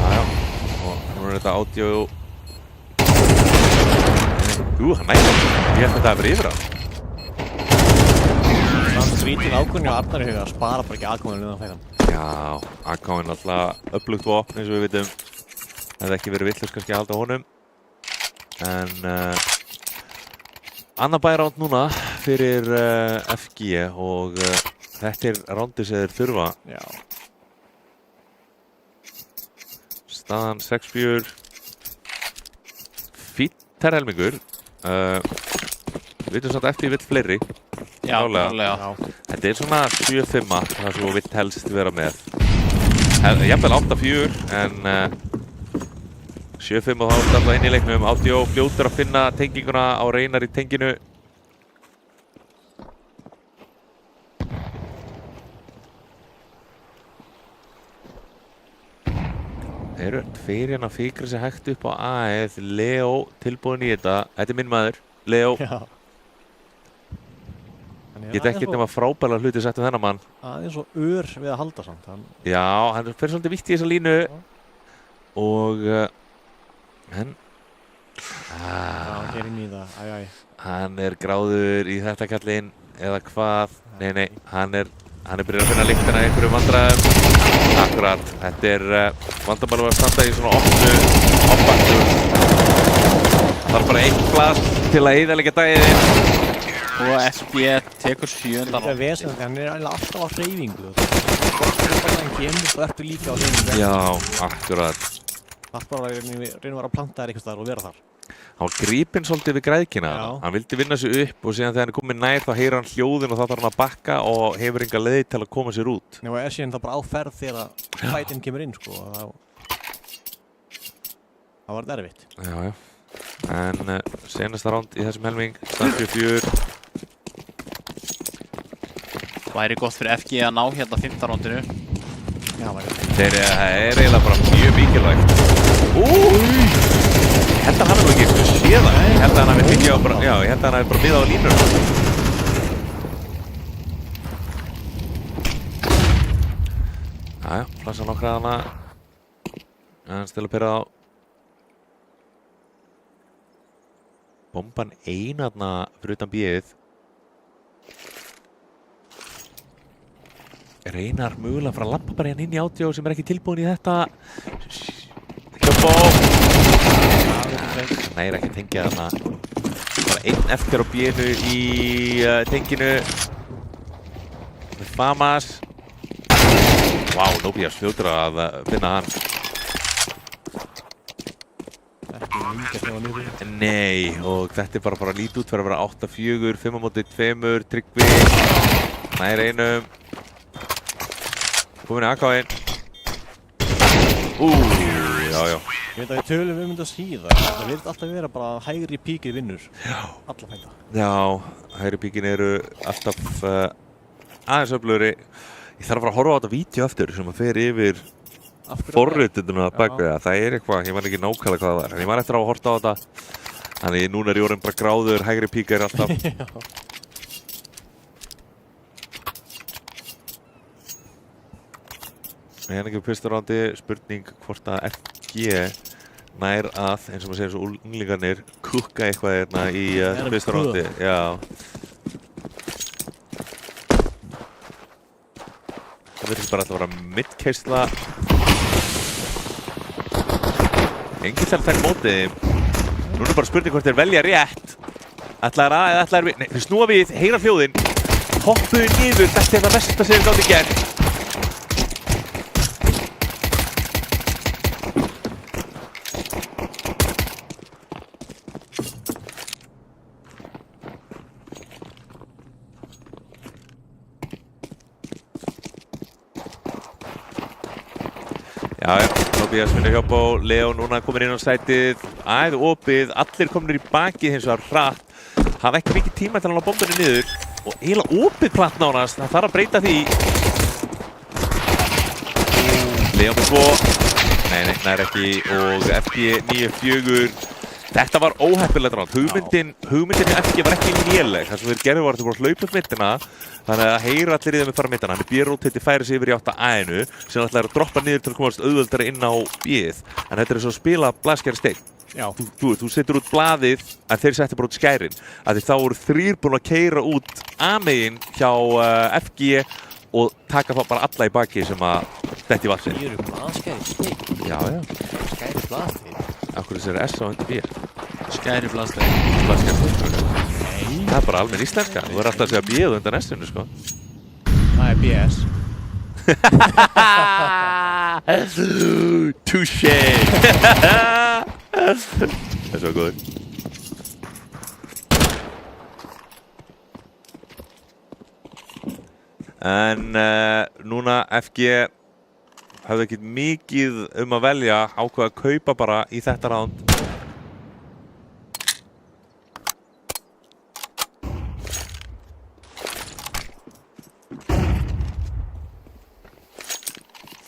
Jájá, og nú er þetta audio. Hann næði, ég held að þetta hefur verið yfir á. Það skrítið ákvörðin á Arnari huga að spara bara ekki aðkominni um það. Já, aðkomin alltaf öflugt vopn eins og við vitum. Það hefði ekki verið villust kannski að halda honum. En annað bæránd núna fyrir FG og þetta er rándið sem þeir þurfa. Já. Staðan 6-4. Fínn helmingur. Við veitum samt FG vill fleiri. Já, klálega. Þetta er svona 7-5 það sem þú vill helst vera með. Jafnvel 8-4 en 7-5 og þá er alltaf inn í leiknum. Audio fljótur að finna tenginguna á Reynar í tenginu. Þeir eru tveir hérna að fikra sig hægt upp á A-ið. Leo tilbúin í þetta. Þetta er minn maður, Leo. Já. Get ekki nema frábæra hluti sett um þennan mann. Aðeins og ör við að halda samt. Já, hann fer svolítið vítt í þessa línu. Og hann inn í það, hann er gráður í þetta kallinn eða hvað, nei, hann er byrjað að finna lyktina í einhverjum vandræðum. Akkurat, þetta er vandamálum að standa í svona opbaktu. Það er bara eitt glas til að eyðileggja daginn. Og FB tekur 7. Það er vesend, hann er alltaf á hreyfingu. Hann kemur og ertu líka á hreyfingu. Já, akkurat. Það er bara að reyna að vera að planta þér einhvers staðar og vera þar. Hann var grípinn svolítið við græðkina. Hann vildi vinna sig upp og síðan þegar hann er komið nær þá heyrir hann hljóðin og þá þarf hann að bakka og hefur enga leið til að koma sér út. Nei, og síðan það bara á ferð þegar fætinn kemur inn, sko. Það var erfitt. Já. En senasta ránd í þessum helming, standi 4. Væri gott fyrir FG að ná hérna 5. rándinu. Já, væri. Það er eiginlega bara mjög mikilvægt. Ég held að hann nú ekki séð það. Ég held að hann hafi fengið á bara, já, ég held að hann hafi bara miðað á línur. Jæja, plassa nokkra hana. En stila pyrrað á. Bomban einarna fyrir utan bíðið. Reynar mögulega að fara að labba bara hérna inn í audio sem er ekki tilbúin í þetta. Hjöpó! Nei, ekki að tengja þarna. Bara einn eftir á bíinu í tenginu. Með Famas. Vá, Nóbías fljótur að finna hann. Nei, og þetta er bara lít út fyrir að vera 8-4, 5-2, Tryggvi. Nær einum. Komin í AK-inn. Já. Ég veit að við tölum þetta síðan. Það virðist alltaf vera bara hægri píkir vinnur. Já. Alla fæta. Já, hægri píkin eru alltaf aðeins öflugri. Ég þarf að fara að horfa á þetta vídeo aftur sem að fer yfir forritunduna bak við það. Það er eitthvað, ég man ekki nákvæmlega hvað það var. En ég man eftir að horta á þetta. Þannig núna er ég orðinn bara gráður, hægri píka er alltaf. Hérna ekki fyrsta rándi, spurning hvort að FG nær að, eins og maður segir svo unglingarnir, kukka eitthvað hérna í fyrsta rándi. Já. Það verður bara alltaf að vera midkeisla. Enginn sem fær mótið. Nú er bara spurning hvort þeir velja rétt. Ætlaðir A eða ætlaðir B? Nei, þeir snúa við, heyra hljóðin, hoppuðu niður, þetta er það versta sem þeir gátu gert. Já, Tobias finnur hjá Bó, Leo núna komin inn á sætið, opið, allir kominir í bakið hins vegar hratt, hafa ekki mikið tíma til að ná bombunni niður og eiginlega opið plant nánast, það þarf að breyta því. Leo með 2, nei, nær ekki og FG 9-4, þetta var óheppilegt ráð, hugmyndin í FG var ekki léleg, það sem þeir gerðu var að þeir voru að hlaupa upp myndina, þannig að heyra allir í þeim að fara myndina, hann er B-rotate færi sig yfir í 8A-inu sem ætlaði að droppa niður til að komast auðveldara inn á B-ið, en þetta er svo að spila blaðskæri steinn. Þú setur út blaðið en þeir setja bara út skærin, af því þá voru 3 búin að keyra út A-megin hjá FG og taka þá bara alla í baki sem að detti í vatnsinn. Ég eru blaðskæri steinn. Já. Skæri blaðsteinn. Akkur þessari S á undir B. Skæri blaðsteinn. Blaðskæri steinn. Það er bara almenn íslenska. Þú verður alltaf að segja B-ið undan S-inu, sko. Það er BS. Touché! Það er svo góður. En núna FG hafði ekkert mikið að velja, ákveða að kaupa bara í þetta ránd.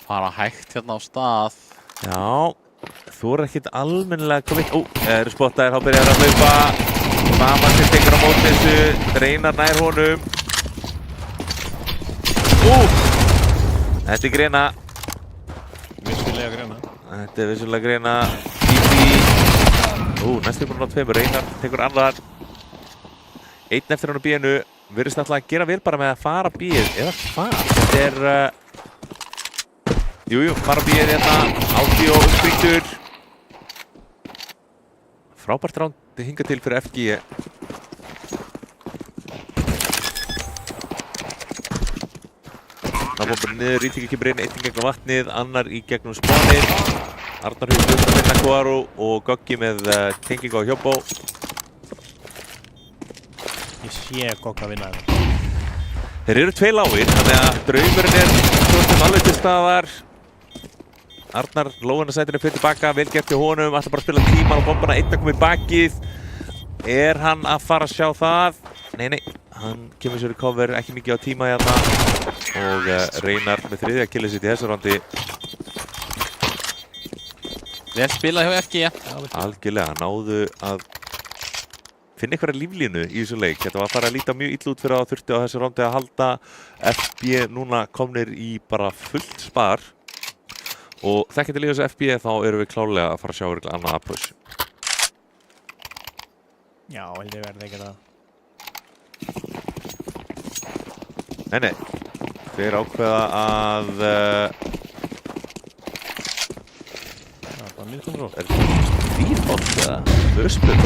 Fara hægt hérna á stað. Já, þú er ekkert almennilega komið. Eru spottaðir, þá byrjar að hlaupa. Maman sem tekur á móti þessu, Reynar nær honum. Þetta er Grena. Vissulega Grena. Þetta er vissulega Grena. Títi. Næstu búinn á 2, Reynar tekur annar. Einn eftir hann á B-inu. Virðist alltaf að gera vel bara með að fara B-ið. Eða hvað? Þetta er... Jú, fara B-ið hérna. Átti og uppspringtur. Frábært ránd hingað til fyrir FG. Nábomburinn niður, Rítikki kemur inn, einn gegnum vatnið, annar í gegnum spánið. Arnar hefur hlut að finna Koaru og Goggi með tengingu á Hjóbó. Ég sé Gogg að vinna þetta. Þeir eru 2 lágir, þannig að draumurinn er svontum alveg til staðar. Arnar lóðunarsætinu fyrir tilbaka, vel gert hjá honum, ætla bara að spila tíman og bombana, einn að koma í bakið. Er hann að fara að sjá það? Nei, hann kemur sér í cover, ekki mikið á tíma hérna. Og Reynar með 3. killið sitt í þessu rándi. Vel spilað hjá FG. Algjörlega, náðu að finna einhverja líflínu í þessu leik. Þetta var að fara að líta mjög illa út fyrir að þurfti á þessu rándi að halda. FB núna komnir í bara fullt spar. Og þekkjandi líka þessu FB þá erum við klárlega að fara að sjá eitthvað annað approach. Já, held ég verði ekki það. Nei. Þeir ákveða að... Það er bara mýrkontról. Er þetta default eða? Með öspum?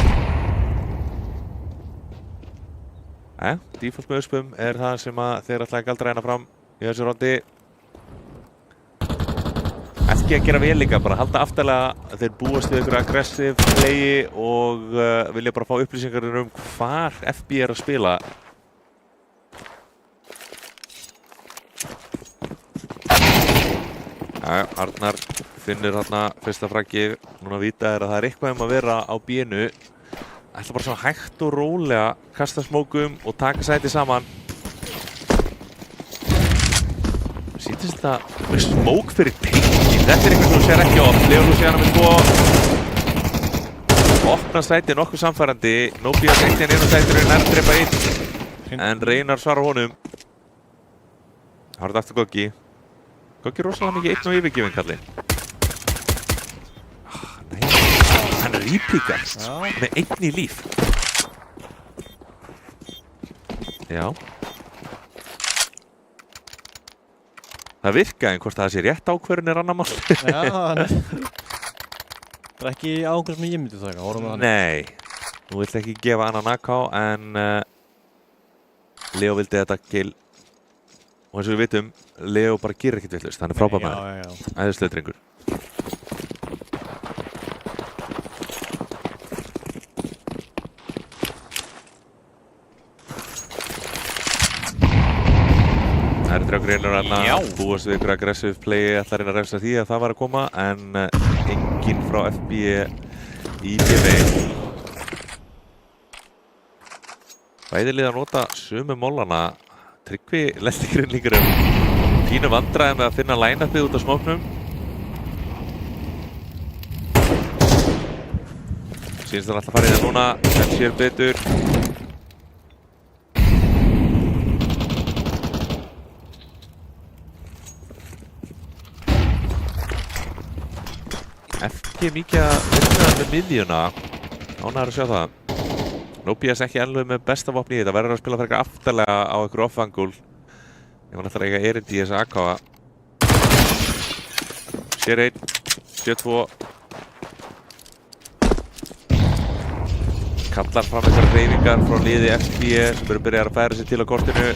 Default með öspum er það sem að þeir ætla að galdra hérna fram í þessu rándi. Ekki að gera vel líka, bara halda aftarlega. Þeir búast við einhverju aggressive playi og vilja bara fá upplýsingar hvar FB er að spila. Arnar finnur hérna fyrsta fraggið. Núna vita er að það er eitthvað að vera á B-inu. Ætla bara svona hægt og rólega kasta smókum og taka sæti saman. Sýntist þetta með smók fyrir tengin. Þetta er eitthvað sem þú sér ekki oft. Leo Luciano með 2. Opna sæti nokkuð samfærandi. Nobias eitt inn á sætinu nær að drepa 1. En Reynar svarar honum. Það var þetta aftur Goggi. Goggi er rosalega mikið einn og yfirgefinn kallinn. Nei, hann er ípíkar með 1 í líf. Já. Það virkaði en hvort það sé rétt ákvörðun er annar mál. Já, það er ekki ákvörðun sem ég myndi taka. Nei. Nú vill ekki gefa annan AK en Leo vildi þetta kill. Og eins og við vitum, Leo bara gerir ekkert vitlaust. Hann er frábær maður. Æðislegur drengur. Það eru draugur að búast við ykkur aggressive play ætlar að refsa því að það var að koma en enginn frá FB í B-main. Bæði lið að nota sömu mollana. Tryggvi lesti grindlíkurum pínu vandræði með að finna line-upið út á smóknum. Sýnst það alltaf farið það núna, en sér betur. FG mikið að vinna með miðjuna. Ánægður að sjá það. Nobias ekki alveg með besta vopni í þetta, verður að spila frekar aftarlega á einhverju off-angle. Ég var náttúrulega eiga erindi í þessa AK-a. Sér 1, sér 2. Kallar fram þessar hreyfingar frá liði FB sem eru byrjað að færa sig til á kortinu.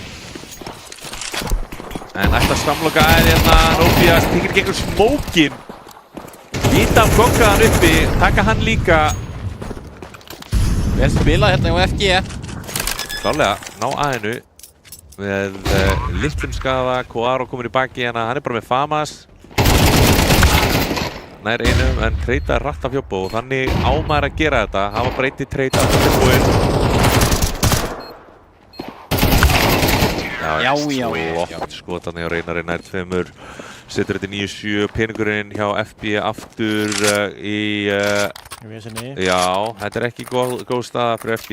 En ætla að samloka aðeins hérna, Nobias tekir gegn smókin. Íta af gongaðan uppi, taka hann líka. Vel spilað hérna á FG. Klálega, ná aðeinu með litlum skaða. Koaro komur í baki hérna, hann er bara með Famas. Nær einum en treyta er rætt af Hjóbo og þannig ámæður að gera þetta. Hafa bara eitt í treyta aftur til búinn. Já. Flott skot þarna hjá Reynari nær tveimur. Setur þetta í 9-7, peningurinn hjá FB aftur í vesenni. Já, þetta er ekki góð staða fyrir FB.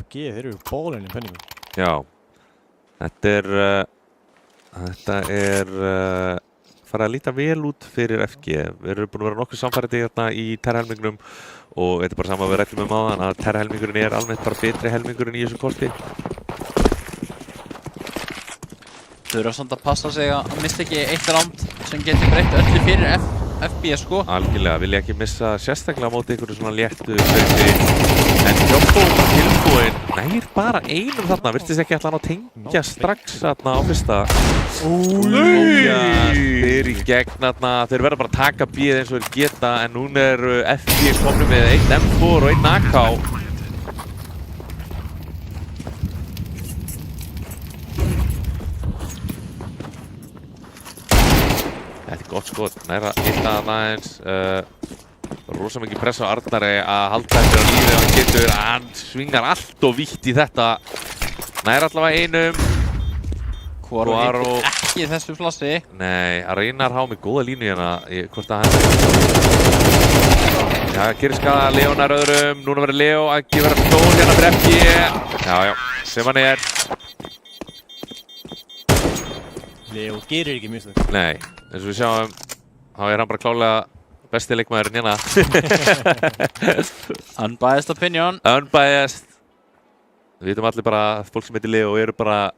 FG, þeir eru bólinn í penningum. Já, þetta er farið að líta vel út fyrir FG. Við erum búin að vera nokkuð samfærandi hérna í terrhelmingnum og þetta er bara sama við rættum áðan að terrhelmingurinn er almennt bara betri helmingurinn í þessu korti. Þau eru samt að passa sig að missa ekki eitt round sem getur breytt öllu fyrir FB sko. Algjörlega, vil ég ekki missa sérstaklega á móti einhverju svona léttu breytti. En Hjóbo tilbúinn nær bara einum þarna, virtist ekki ætla hann að tengja strax þarna á fyrsta. Þeir í gegn þarna, þeir verða bara að taka bíð eins og þeir geta en núna eru FB komnir með 1 M4 og 1 AK. Þetta er gott skot, næra hitta þarna aðeins. Rosa mikið pressa á Arnari að halda eftir á lífi ef hann getur. Hann svingar allt og vítt í þetta. Næra allavega einum. Koaro ekki þessu flassi. Nei, að reyna að há með góða línu hérna. Hvort að hann... Já, gerir skaða Leonar öðrum. Núna verður Leo að gefa stól hérna fyrir FG. Já, sem hann er. Leo gerir ekki mistök. Nei, eins og við sjáum, þá er hann bara klálega besti leikmaðurinn hérna. Unbiased opinion. Unbiased. Við vitum allir bara að fólk sem heitir Leo eru bara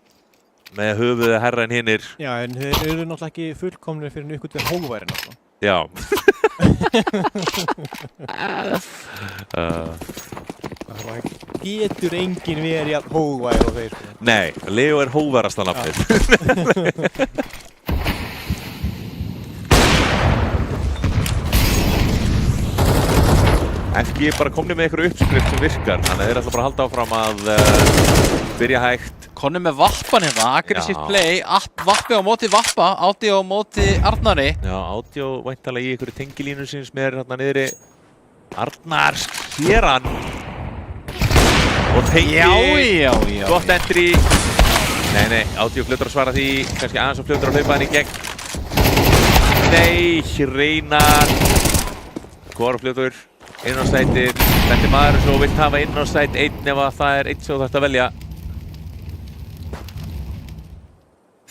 með höfuðið herra en hinnir. Já, en þeir eru náttúrulega ekki fullkomnir fyrir einhvern veginn hógværin alltaf. Já. Það getur enginn verið að hógværi og þeir. Nei, Leo er hógværasta nafnið. FG er bara komnið með einhverju uppskrift sem virkar, þannig að þeir ætla bara að halda áfram að byrja hægt. Komnið með vappan hérna, aggressíft play, vappi á móti vappa, Ádi á móti Arnari. Já, Ádi væntanlega í einhverju tengilínu síns með hérna niðri. Arnar sér hann. Og tengi. Já. Gott entry. Nei, Ádi fljótur að svara því, kannski aðeins og fljótur að hlaupa hann í gegn. Nei, Reynar. Hvor fljótur. Inn á sætið, þetta maður svo vilt hafa inn á sæt einn ef að það er einn sem þú þarft að velja.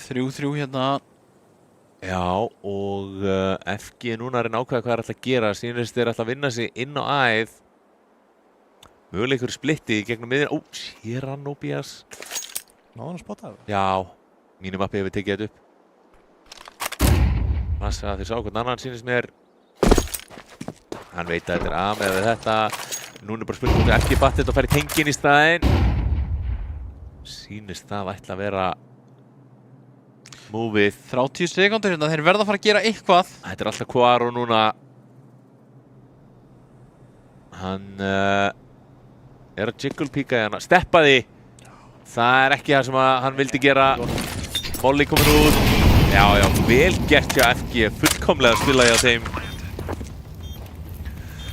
3-3 hérna. Já, og FG núna er að ákveða hvað er alltaf að gera. Sýnist þeir alltaf að vinna sig inn á æð. Mögulega ykkur splitti í gegnum miðjuna. Sér hann Nobias. Ná hann að spotta það? Já, mínum appi hefur tekið þetta upp. Passa að þeir sá hvern annan sýnist mér. Hann veit að þetta er A með þetta. Núna er bara spurning út FG batt þetta og fær í tengin í staðinn. Sýnist það ætla að vera múfið. 30 sekúndur hérna, þeir verða að fara að gera eitthvað. Þetta er alltaf Quaro núna. Hann er að jiggle píka hérna. Steppaði. Það er ekki það sem hann vildi gera. Molly komin út. Já, vel gert hjá FG. Fullkomlega spilaði á þeim.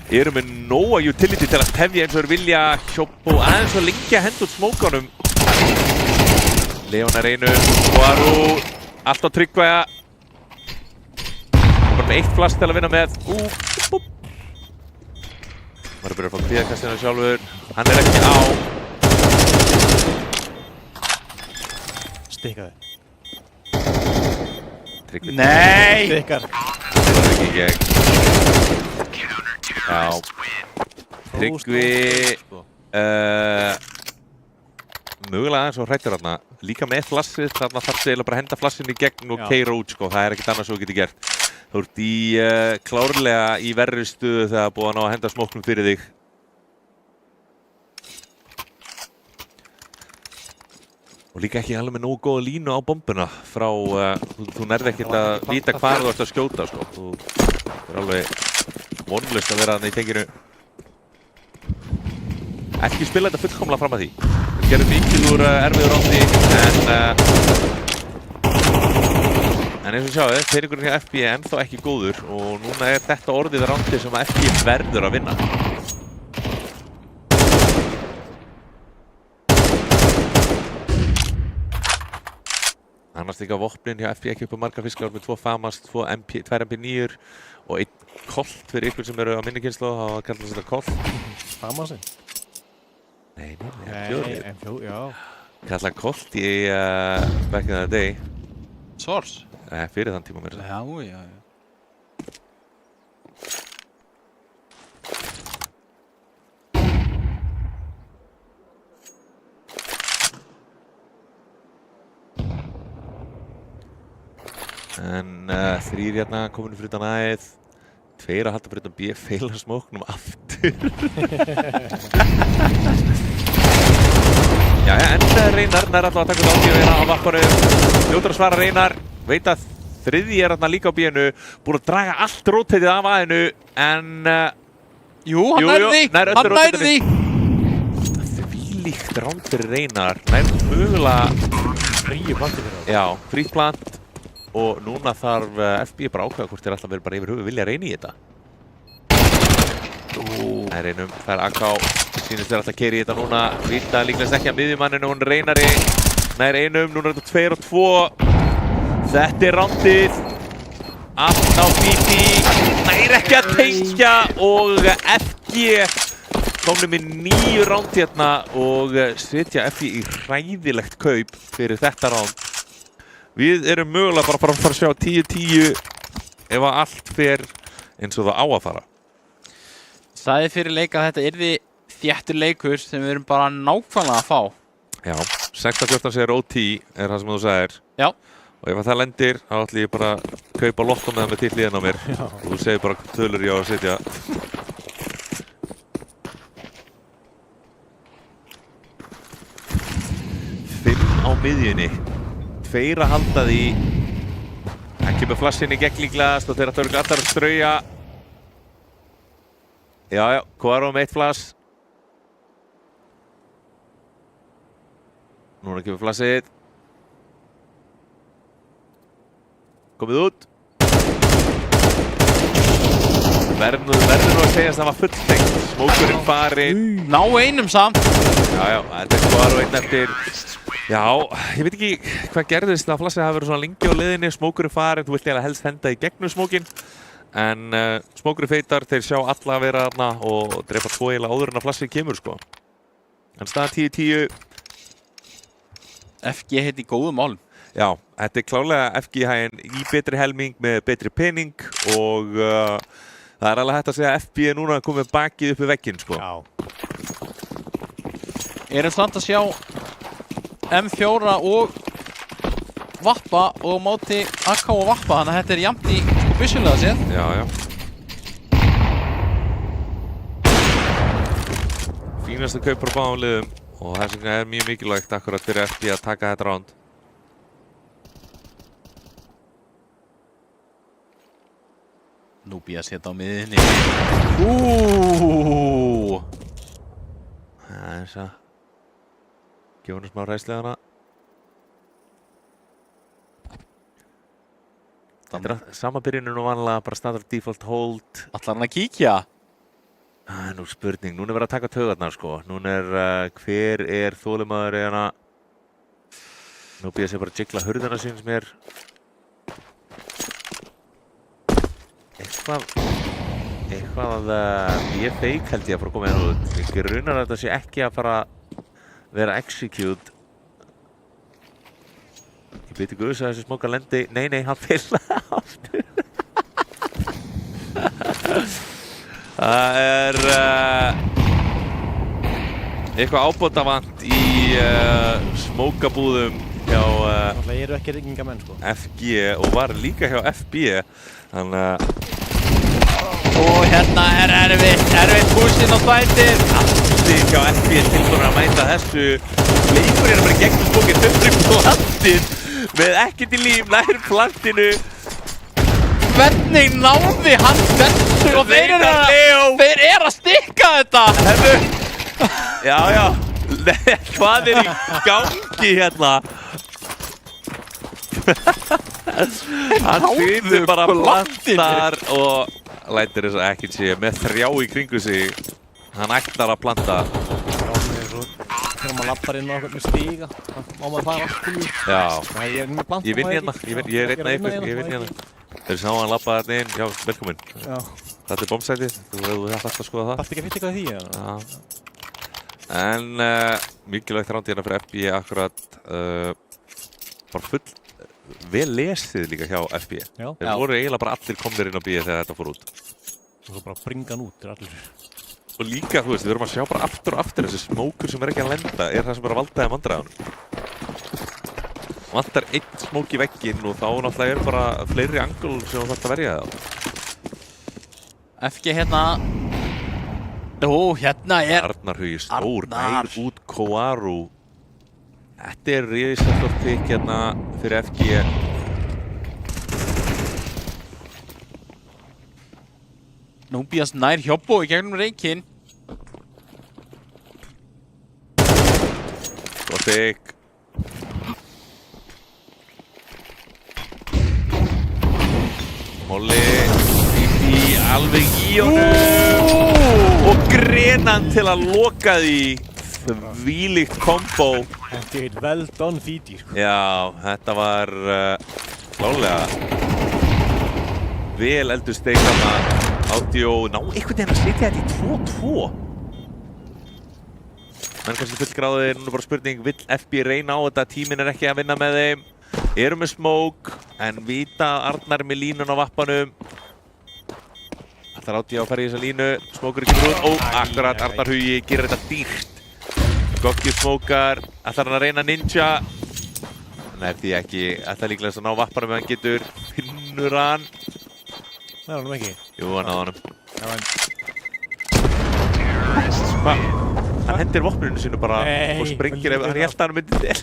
Eru með nóga utility til að tefja eins og þeir vilja Hjoppo aðeins og lengja hend út smókanum. Leon er einu. Quaro. Allt á Tryggva. Bara með 1 flash til að vinna með. Maður er byrjað að fá kvíðakastinu sjálfur. Hann er ekki á. Stikkaði. Tryggvi. Nei! Stikkar. Það er ekki gegn. Já. Tryggvi. Mögulega aðeins og hrættur þarna. Líka með flassið, þarna þarftu eiginlega bara að henda flassinu í gegn og keira út sko. Það er ekkert annað sem þú getur gert. Þú ert í klárlega í verri stuðu þegar það er búið að ná að henda smóknum fyrir þig. Og líka ekki alveg með nógu góða línu á bombuna frá, þú nærði ekkert að vita hvað þú ert að skjóta sko. Það er alveg vonlaust að vera þarna í tenginu. Ekki spila þetta fullkomlega fram að því. Þeir gerðu mikið úr erfiður rándi en eins og sjáu, teiningurinn hjá FB er ennþá ekki góður og núna er þetta orðið rándi sem að FB verður að vinna. Annars líka vopnin hjá FB ekki upp á margar fisklar með 2 Famast, 2 MP9 og 1 Colt fyrir ykkur sem eru á minni kynslu og það kallast þetta Colt. Famasinn? Nei, M4, já. Kallað Colt í back in the day. Source? Fyrir þann tíma mér. Já. En 3 hérna kominu fyrir utan A-ið. 2 að halda fyrir utan B, feilar smóknum aftur. En Reynar nær alltaf að taka út átíðina á vapparum. Ljótur að svara Reynar. Veit að 3 er hérna líka á B-inu. Búinn að draga allt rótætið af A-inu. En... Jú, hann nærði því! Þvílíkt ránd fyrir Reynar. Nærði mögulega... Fríu planti fyrir það. Já, frítt plant. Og núna þarf FB bara ákveða hvort þeir alltaf verið bara yfir hugðu vilja reyna í þetta. Það er einum, það er AK. Sýnist þeir alltaf keyra í þetta núna. Vita líklegast ekki að miðjumanninu, hún Reynari. Nær einum, núna er þetta 2 og 2. Þetta er rándið. Allt á BT. Nær ekki að tengja og FG komnir með 9 ránd hérna og setja FG í hræðilegt kaup fyrir þetta ránd. Við erum mögulega bara að fara að sjá 10-10 ef að allt fer eins og það á að fara. Sagði fyrir leik að þetta yrði þéttur leikur sem við erum bara nákvæmlega að fá. Já, 16-14 segir OT er það sem þú sagðir. Já. Og ef það lendir, þá ætlum ég bara að kaupa lotto með það með til hliðina á mér. Já. Og þú segir bara hvað tölur ég á að setja. Fimm á miðjunni. 2 að halda því. Hann kemur flassinni gegn líklegast og þeir ætla örugglega allar að strauja. Já, Quaro með 1 flass. Núna kemur flassið. Komið út. Verður nú að segja að það var fulltengt. Smókurinn farinn. Ná einum samt. Já, þetta er Quaro einn eftir. Já, ég veit ekki hvað gerðist að flassið hafi verið svona lengi á liðinni, smókurinn farinn, þú vilt eiginlega helst henda í gegnum smókinn. En smókurinn feitar, þeir sjá alla að vera þarna og drepa 2 eiginlega áður en að flassið kemur sko. En staðan 10-10. FG heiti í góðum málum. Já, þetta er klárlega FG-hæginn í betri helming með betri pening og það er alveg hægt að segja að FB er núna komið bakið upp við vegginn sko. Já. Erum samt að sjá M4 og Vappa og móti AK og Vappa, þannig að þetta er jafnt í vissulega séð. Já. fínasta kaup frá báðum liðum og þess vegna er mjög mikilvægt akkurat fyrir FB að taka þetta round. Núbías hérna á miðinni. Það er þess að gefa henni smá ræðslega hana. Þetta er sama byrjunum og vanlega, bara standard default hold. Ætlar hann að kíkja? Það er nú spurning, núna er verið að taka taugarnar sko. Núna er, hver er þolinmaður hérna? Nú býða sér bara að jiggla hurðina síns mér. Eitthvað að ég feik held ég að fara að koma hérna út. Ég grunar að þetta sé ekki að fara að vera execute. Ég beti guðs að þessi smóka lendi. Nei, hann fylla aftur. Það er eitthvað ábótavant í smókabúðum hjá Það eru ekki riggingamenn sko. FG og var líka hjá FB. Þannig að Og hérna er erfitt húsinn á fætir. allir hjá FB tilbúin að mæta þessu. Leikur er að vera gegnum smókið höfður plantinn með ekkert í líf nær plantinu. Hvernig náði hann þessu og þeir eru að stikka þetta. Já. Hvað er í gangi hérna? Hann fyrir bara plantar og lætur þess að ekkert sé með 3 í kringu sig. Hann ætlar að planta. Þegar maður lappar inn á okkur með stiga, þá má maður fara aftur í. Já. Ég vinn hérna. Ég er einn af ykkur. Ég vinn hérna. Þeir sá hann lappa þarna inn. Já, velkomin. Já. Þetta er bombsætið. Þú þarft alltaf að skoða það. Þarftu ekki að fitta eitthvað í því? Já. En mikilvægt ránd hérna fyrir FB akkurat bara full vel lesið líka hjá FB. Já. Þeir voru eiginlega bara allir komnir inn á B þegar þetta fór út. Og svo bara bringan út til allir. Og líka, þú veist, við erum að sjá bara aftur og aftur þessi smókur sem er ekki að lenda er það sem bara valdaði vandræðanum. Vantar 1 smók í vegginn og þá náttúrulega er bara fleiri angul sem þú þarft að verja það á. FG hérna. Hérna er Arnar Hugi stór, nær út Koaru. Þetta er risastórt pick hérna fyrir FG. Núbías nær Hjóbo í gegnum reikinn. Gott pick. Molli alveg í honum og grenan til að loka því. Þvílíkt kombo. Þetta er eitt well done vídeo sko. Já, þetta var klálega vel eldur steik þarna. Audio, ná einhvern veginn að slitja þetta í 2-2. Menn kannski fullgráðir, núna bara spurning, vill FB reyna á þetta? Tíminn er ekki að vinna með þeim. Eru með smoke, en vita Arnar með línun á vappanum. Ætlar Audio að fara í þessa línu, smokur ekki brúð. Akkurat, Arnar Hugi gerir þetta dýrt. Goggi smokar, ætlar hann að reyna ninja. Nei, því ekki, ætlar líklega að ná vappanum ef hann getur. Finnur hann. Það er hann ekki. Jú, hann náði honum. Hvað? Hann hendir vopninu sínu bara og sprengir ef hann hélt að hann myndi til.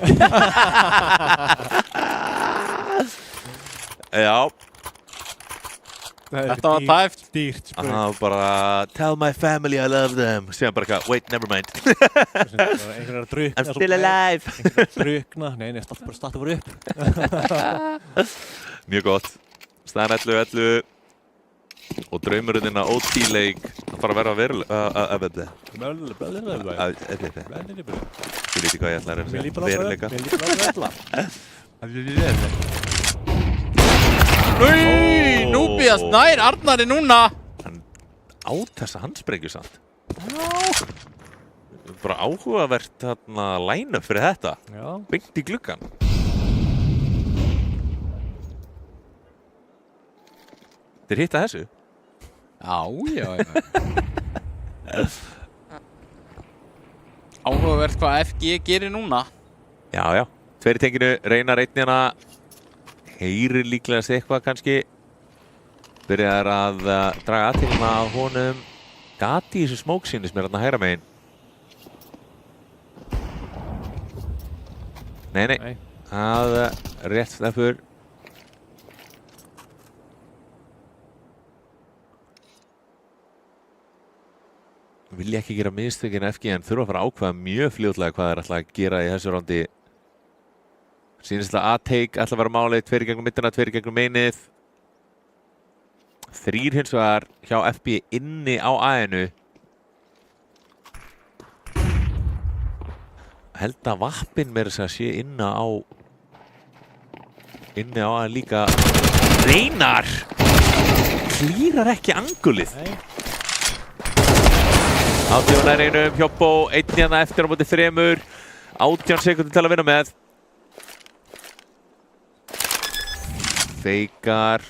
Já. Þetta var tæft. Dýrt spreng. Það var bara, tell my family I love them. Síðan bara eitthvað, wait, never mind. Einhvern er að drukna. I'm still alive. Einhvern er að drukna. Nei, starta bara upp. Mjög gott. Staðan 11-11. Og draumurinn að OT-leik að fara að vera verulega. Ég veit ekki hvað ég ætla að reyna að segja. Veruleika. Núbías nær Arnari núna. Hann á þessa handsprengju samt. Bara áhugavert þarna line-up fyrir þetta. Beint í gluggan. Þeir hitta þessu? Já. Áhugavert hvað FG gerir núna. Já. Tveir í tenginu, reynar einn hérna. Heyrir líklegast eitthvað kannski. Byrjar að draga aðteglina af honum. Gati í þessu smók sýnist mér hérna hægra megin. Nei. Það rétt sleppur. Vilja ekki gera mistökin FG en þurfa að fara að ákveða mjög fljótlega hvað þeir ætla að gera í þessu rándi. Sýnist að A-take ætla að vera málið, 2 gegnum mittina, 2 gegnum einið. 3 hins vegar hjá FB inni á A-inu. Held að vappin með þess að sé inni á A líka. Reynar! Klírar ekki angulið. 18 er einum, Hjobbó, 1 hérna eftir á móti 3. 18 sekúndur til að vinna með. Feikar.